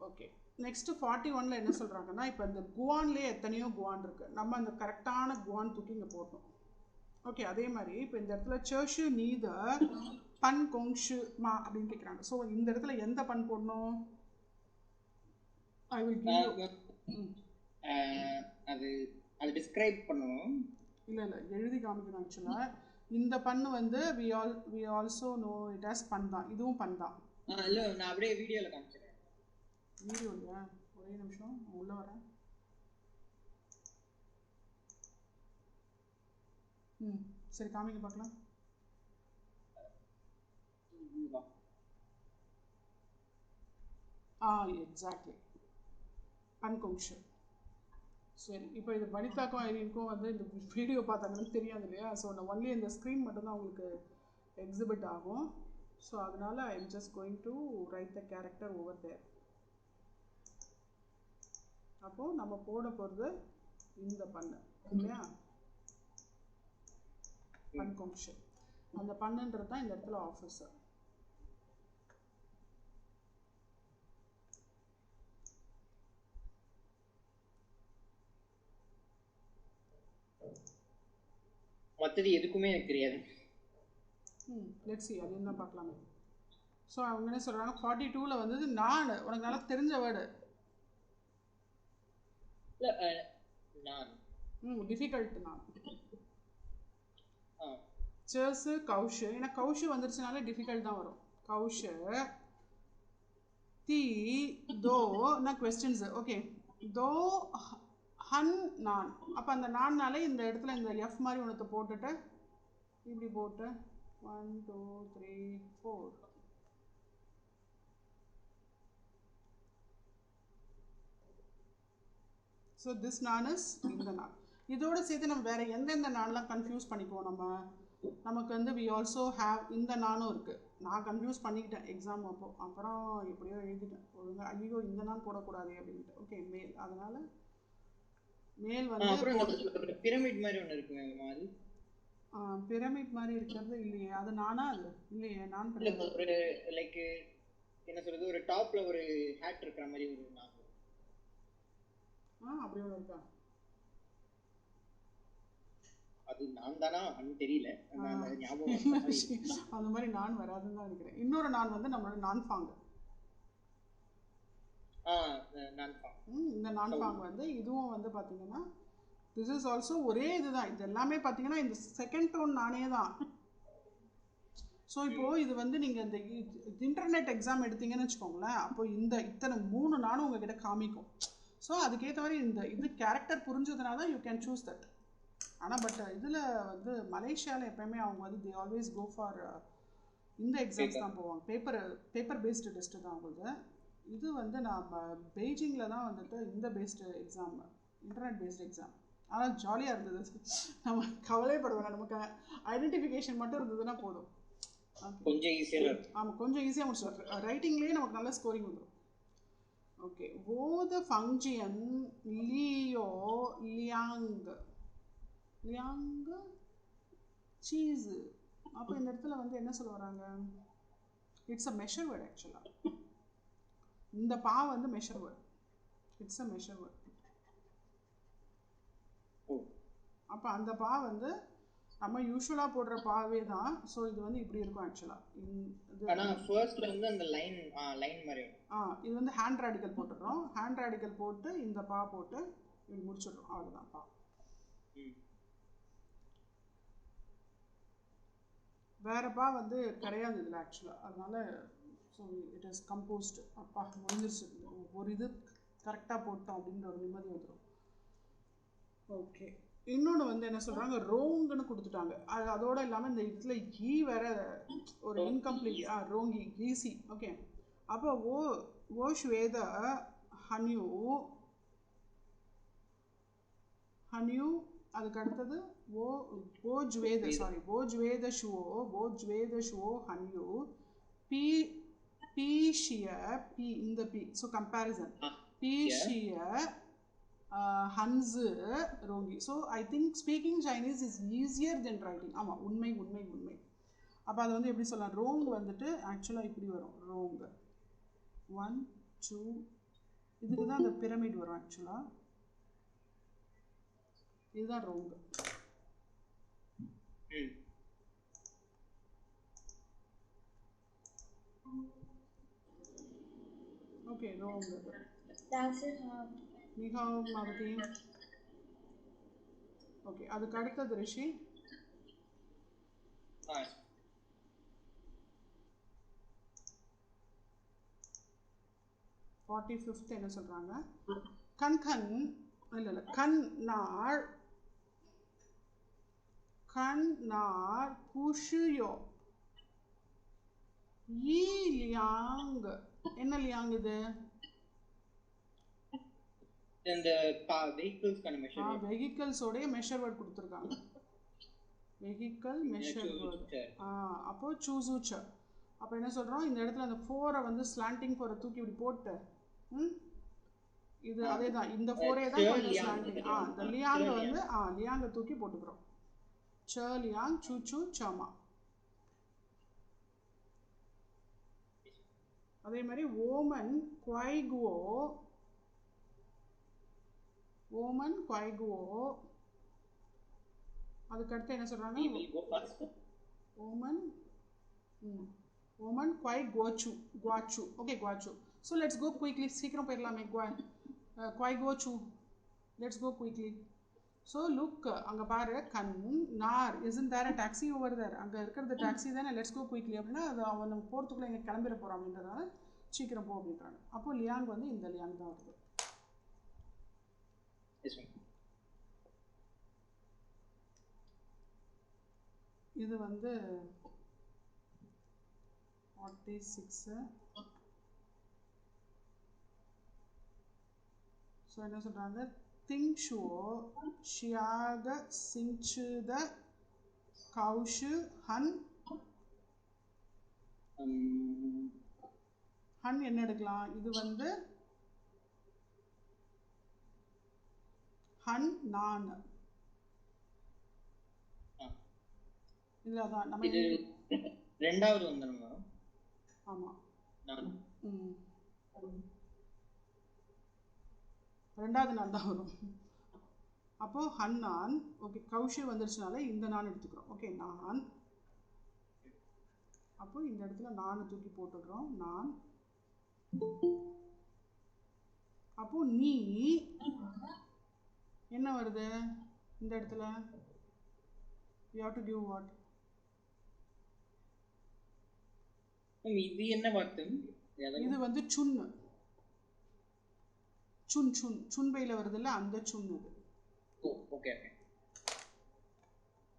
ஓகே, நெக்ஸ்ட்டு 41ல் என்ன சொல்கிறாங்கன்னா, இப்போ இந்த குவான்லேயே எத்தனையோ குவான் இருக்குது, நம்ம அந்த கரெக்டான குவான் தூக்கி இங்கே போடணும். ஓகே, அதே மாதிரி இப்போ இந்த இடத்துல சர்ஷு நீதர் பன் கொங்ஷு மா அப்படின்னு கேட்குறாங்க. ஸோ இந்த இடத்துல எந்த பன் போடணும்? ஐ வில் கிவ் அது டிஸ்கிரைப் பண்ணுவோம். இல்லை எழுதி காமிக்கணும். ஆக்சுவலாக இந்த பண்ணு வந்து we also know it as பன் தான். இதுவும் பன் தான். இல்லை, நான் அப்படியே வீடியோவில் காமிச்சிடுறேன். வீடியோ இல்லையா? ஒரே நிமிஷம் உள்ளே வரேன். சரி, காமிக்க பார்க்கலாம். எக்ஸாக்ட்லி பன் கொங்ஷு. சரி, இப்போ இது வனிதாக்கும் ஐரீனுக்கும் வந்து இந்த வீடியோ பார்த்தாங்கன்னு தெரியாது இல்லையா? ஸோ நான் ஒன்லி இந்த ஸ்க்ரீன் மட்டும்தான் உங்களுக்கு எக்ஸிபிட் ஆகும். ஸோ அதனால் I am just going to write the character over there. அப்போது நம்ம போட போகிறது இந்த பண்ணு இல்லையா? பன் கொங்ஷு. அந்த பண்ணுன்றது தான் இந்த இடத்துல ஆஃபீஸர். மற்றது எதுக்குமே எனக்கு தெரியாது. லெட்ஸ் சி, அது என்ன பார்க்கலாமே. ஸோ அவங்க என்ன சொல்கிறாங்க, 42ல் வந்தது நான். உனக்கு நல்லா தெரிஞ்ச வேர்டு. டிஃபிகல்ட் நான். சேர்ஸு கௌஷு. ஏன்னா கௌஷு வந்துருச்சுனாலே டிஃபிகல்ட் தான் வரும். கௌஷு தி தோ நான் கொஸ்டின்ஸு. ஓகே, தோ ஹன் நான். அப்போ அந்த நான்னாலே இந்த இடத்துல இந்த எஃப் மாதிரி ஒன்றத்தை போட்டுட்டு இப்படி போட்டு 1 2 3 4. ஸோ திஸ் நான் இஸ் இந்த நான். இதோடு சேர்த்து நம்ம வேறு எந்தெந்த நான்லாம் கன்ஃபியூஸ் பண்ணிக்குவோம். நமக்கு வந்து வி ஆல்சோ ஹேவ் இந்த நானும் இருக்குது. நான் கன்ஃபியூஸ் பண்ணிக்கிட்டேன் எக்ஸாம் அப்போ. அப்புறம் எப்படியோ எழுதிட்டேன் ஒழுங்காக. ஐயோ இந்த நான் போடக்கூடாது அப்படின்ட்டு. ஓகே, மேல். அதனால் மேல் வந்து பிரமிட் மாதிரி ஒன்று இருக்குங்க. அது பிரமிட் மாதிரி இருக்கிறது இல்லையே, அது நானா? அது இல்லையே, நான் கிடையாது. ஒரு லைக் என்ன சொல்றது, ஒரு டாப்ல ஒரு ஹேட் இருக்கிற மாதிரி ஒரு நான். அப்படி ஒன்று இருக்கா? அது நான் தானா தெரியல, ஞாபகம். அந்த மாதிரி நான் வராதுன்னு தான் நினைக்கிறேன். இன்னொரு நான் வந்து நம்மளோட நான் ஃபாங். இந்த நான் ஃபாங் வந்து இதுவும் வந்து பார்த்தீங்கன்னா திஸ் இஸ் ஆல்சோ ஒரே இதுதான். இது எல்லாமே பார்த்தீங்கன்னா இந்த செகண்ட் டோன் நானே தான். ஸோ இப்போது இது வந்து நீங்கள் இந்த இன்டர்நெட் எக்ஸாம் எடுத்தீங்கன்னு வச்சுக்கோங்களேன். அப்போ இத்தனை 3 நானும் உங்ககிட்ட காமிக்கும். ஸோ அதுக்கேற்ற மாதிரி இது கேரக்டர் புரிஞ்சதுனால தான் யூ கேன் சூஸ் தட். ஆனால் பட் இதில் வந்து மலேசியாவில் எப்போயுமே அவங்க வந்து தே ஆல்வேஸ் கோ ஃபார் இந்த எக்ஸாம்ஸ் தான் போவாங்க. பேப்பர் பேஸ்டு டெஸ்ட்டு தான் அவங்களுக்கு. இது வந்து நம்ம பெய்ஜிங்கில் தான் வந்துட்டு இந்த based exam, internet based exam. ஆனால் ஜாலியாக இருந்தது. நம்ம கவலைப்பட வேணாம், நமக்கு ஐடென்டிஃபிகேஷன் மட்டும் இருந்ததுன்னா போதும். கொஞ்சம் ஈஸியாக. ஆமாம், கொஞ்சம் ஈஸியாக முடிச்சிடும். ரைட்டிங்லேயே நமக்கு நல்ல ஸ்கோரிங் வந்துடும். ஓகே, ஓ த ஃபங்க்ஷன் லியோ லியாங் சீஸு. அப்போ இந்த இடத்துல வந்து என்ன சொல்ல வராங்க, இட்ஸ் அ மெஷர் வேர்ட். ஆக்சுவலாக இந்த பா வந்து measure word. It's a measure word. அப்போ அந்த பா வந்து நம்ம யூஷுவலாக போடுற பாவே தான். ஸோ இது வந்து இப்படி இருக்கும் ஆக்சுவலாக. இது வந்து ஹேண்ட் ராடிக்கல் போட்டுடுறோம். ஹேண்ட் ராடிக்கல் போட்டு இந்த பா போட்டு இப்படி முடிச்சிடுறோம். அவ்வளோதான் பா. வேறு பா வந்து கிடையாது இதில் ஆக்சுவலாக. அதனால் ஸோ இட் இஸ் கம்போஸ்டு. அப்பா முடிஞ்சிருச்சு, ஒரு இது கரெக்டாக போட்டோம் அப்படின்ற ஒரு நிம்மதி வந்துடும். ஓகே, இன்னொன்று வந்து என்ன சொல்கிறாங்க, ரோங்குன்னு கொடுத்துட்டாங்க. அதோடு இல்லாமல் இந்த இதில் ஈ வேறு ஒரு இன்கம்ப்ளீட் ரோங்கி ஈசி. ஓகே, அப்போ ஓ ஸ்வேத ஹன்யூ ஹன்யூ அதுக்கு அடுத்தது போஜ்வேதஷுவோ ஹன்யூ பீஷிய பி இந்த பி ஸோ கம்பேரிசன் பீஷிய ஹன்ஸு ரோங்கி. So I think speaking Chinese is easier then writing. ஆமாம், உண்மை உண்மை உண்மை. அப்போ அதை வந்து எப்படி சொல்லலாம், ரோங் வந்துட்டு ஆக்சுவலாக இப்படி வரும், ரோங் 1 2 இதுக்கு தான் அந்த பிரமிட் வரும். ஆக்சுவலாக இதுதான் ரோங். ஓகே, ரோங். நிகாவ் மாவதி. ஓகே, அதுக்கு அடுத்தது ரிஷி 45th என்ன சொல்றாங்க, கண் கண் இல்ல கண் நாள் புஷுயோ ஈ லியாங். என்ன லியாங் இது? இந்த வெஹிக்கிள்ஸ்க்கான மெஷர் வேர்ட். வெஹிக்கிள்ஸோட மெஷர் வேர்ட் கொடுத்திருக்காங்க. Vehicle measure word. அப்போ சூசுச்ச. அப்போ என்ன சொல்றோம், இந்த இடத்துல அந்த 4 வந்து ஸ்லாண்டிங் 4 தூக்கி இப்படி போட்டு இது அதே தான், இந்த 4 தான் கொஞ்சம் ஸ்லாண்டிங். இந்த லியாங்க வந்து லியாங்க தூக்கி போட்டுக்கிறோம். ச லியாங் சூச்சு சமா. அதே மாதிரி ஓமன் குவைகுவோ அதுக்கடுத்து என்ன சொல்றாங்க, ஓமன் குவை குவாச்சு. ஓகே, குவாச்சு. So let's go quickly. சீக்கிரம் போயிடலாமே. குவை கோச்சு. Let's go quickly. So look, அங்கே பாரு, கண் நார் isn't there a taxi over there. அங்கே இருக்கிறது டாக்ஸி தானே. லெட்ஸ் கோ குயிக்லி அப்படின்னா அது அவன் நம்ம போகிறதுக்குள்ளே இங்கே கிளம்பிட போகிறோம் அப்படின்றதால சீக்கிரம் போ அப்படின்றாங்க. அப்போ லியாங் வந்து இந்த லியாங் தான் வருது. இது வந்து 46. ஸோ என்ன சொல்கிறாங்க, திங் ஷுவோ ஷியாக சிங்சுத கவுஷு ஹன். ஹன் என்ன எடுக்கலாம், இது வந்து ஹன் நான். இதுல தான் நம்ம ரெண்டாவது வந்துருங்க. ஆமா, ரெண்டாவது நான் தான் வரும். அப்போ ஹன் நான். ஓகே, கௌஷி வந்துருச்சுனால இந்த நான் எடுத்துக்கிறோம். ஓகே, நான். அப்போ இந்த இடத்துல நான் தூக்கி போட்டுக்கிறோம், நான். அப்போ நீ என்ன வருது இந்த இடத்துல, you have to give what? இது என்ன வார்த்தை? இது வந்து சுன்னு. சுன்பையில வருதுல்ல, அந்த சுன்னு இது. ஓகே.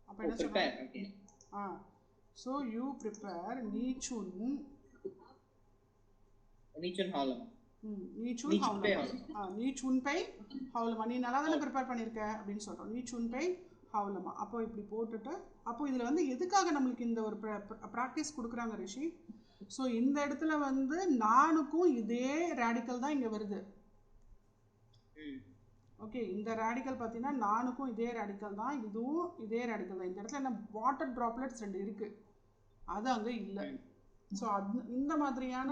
அப்ப என்ன சொல்றேன், so you prepare நீச்சுன் ஹாலம். நீச்சுன் பை ஹவுலமா. நீ நல்லா தானே ப்ரிப்பேர் பண்ணியிருக்க அப்படின்னு சொல்கிறோம். நீச்சுன் பை ஹவுலமா. அப்போ இப்படி போட்டுட்டு, அப்போ இதில் வந்து எதுக்காக நம்மளுக்கு இந்த ஒரு ப்ராக்டிஸ் கொடுக்குறாங்க ரிஷி? ஸோ இந்த இடத்துல வந்து நானுக்கும் இதே ரேடிக்கல் தான் இங்கே வருது. ஓகே, இந்த ரேடிக்கல் பார்த்தீங்கன்னா நானுக்கும் இதே ரேடிக்கல் தான், இதுவும் இதே ரேடிக்கல் தான். இந்த இடத்துல என்ன வாட்டர் ட்ராப்லெட்ஸ் 2 இருக்குது, அது அங்கே இல்லை. ஸோ இந்த மாதிரியான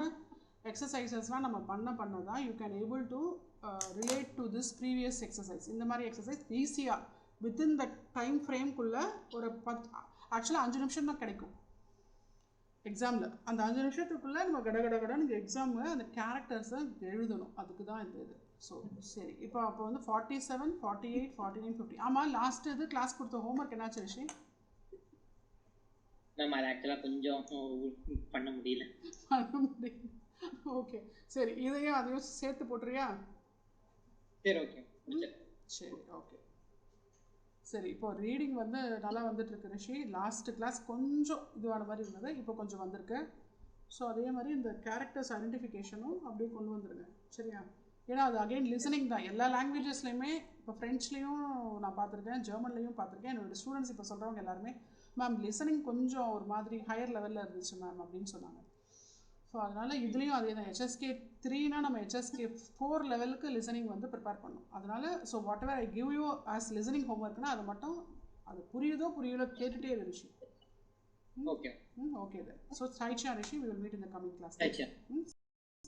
எக்ஸசைசஸ்லாம் நம்ம பண்ண தான் you can able to relate to this previous exercise. இந்த மாதிரி எக்ஸசைஸ் ஈஸியாக வித்தின் த டைம் ஃப்ரேம்குள்ளே ஒரு 10 ஆக்சுவலாக 5 நிமிஷம் தான் கிடைக்கும் எக்ஸாமில். அந்த 5 நிமிஷத்துக்குள்ளே நம்ம கடகடன்னு எக்ஸாமு அந்த கேரக்டர்ஸை எழுதணும். அதுக்கு தான் இந்த இது. ஸோ சரி, அப்போ வந்து 47, 48, 49, 50. ஆமாம், லாஸ்ட்டு இது கிளாஸ் கொடுத்த ஹோம்ஒர்க் என்னாச்சு ரிஷி? மேம் அது ஆக்சுவலாக கொஞ்சம் பண்ண முடியல. ஓகே, சரி, இதையும் அதையும் சேர்த்து போட்டுறியா? சரி, ஓகே. சரி, ஓகே. சரி, இப்போ ரீடிங் வந்து நல்லா வந்துட்டுருக்கு ரிஷி. லாஸ்ட்டு கிளாஸ் கொஞ்சம் இதுவான மாதிரி இருந்தது, இப்போ கொஞ்சம் வந்திருக்கு. ஸோ அதே மாதிரி இந்த கேரக்டர்ஸ் ஐடென்டிஃபிகேஷனும் அப்படியே கொண்டு வந்துடுங்க, சரியா? ஏன்னா அது அகெயின் லிசனிங் தான். எல்லா லாங்குவேஜஸ்லையுமே இப்போ ஃப்ரெஞ்ச்லேயும் நான் பார்த்துருக்கேன், ஜெர்மன்லேயும் பார்த்துருக்கேன். என்னோடய ஸ்டூடெண்ட்ஸ் இப்போ சொல்கிறவங்க எல்லாருமே மேம் லிசனிங் கொஞ்சம் ஒரு மாதிரி ஹையர் லெவலில் இருந்துச்சு மேம் அப்படின்னு சொன்னாங்க. ஸோ அதனால் இதுலேயும் அதே தான். HSK 3னா நம்ம HSK 4 லெவலுக்கு லிசனிங் வந்து ப்ரிப்பேர் பண்ணணும். அதனால் so whatever I give you as listening ஹோம்ஒர்க்னா அது மட்டும் அது புரியுதோ புரியுதோ கேட்டுகிட்டே இரு Rishi. Okay okay then. So Saicha Rishi, we will meet in the coming class. Saicha.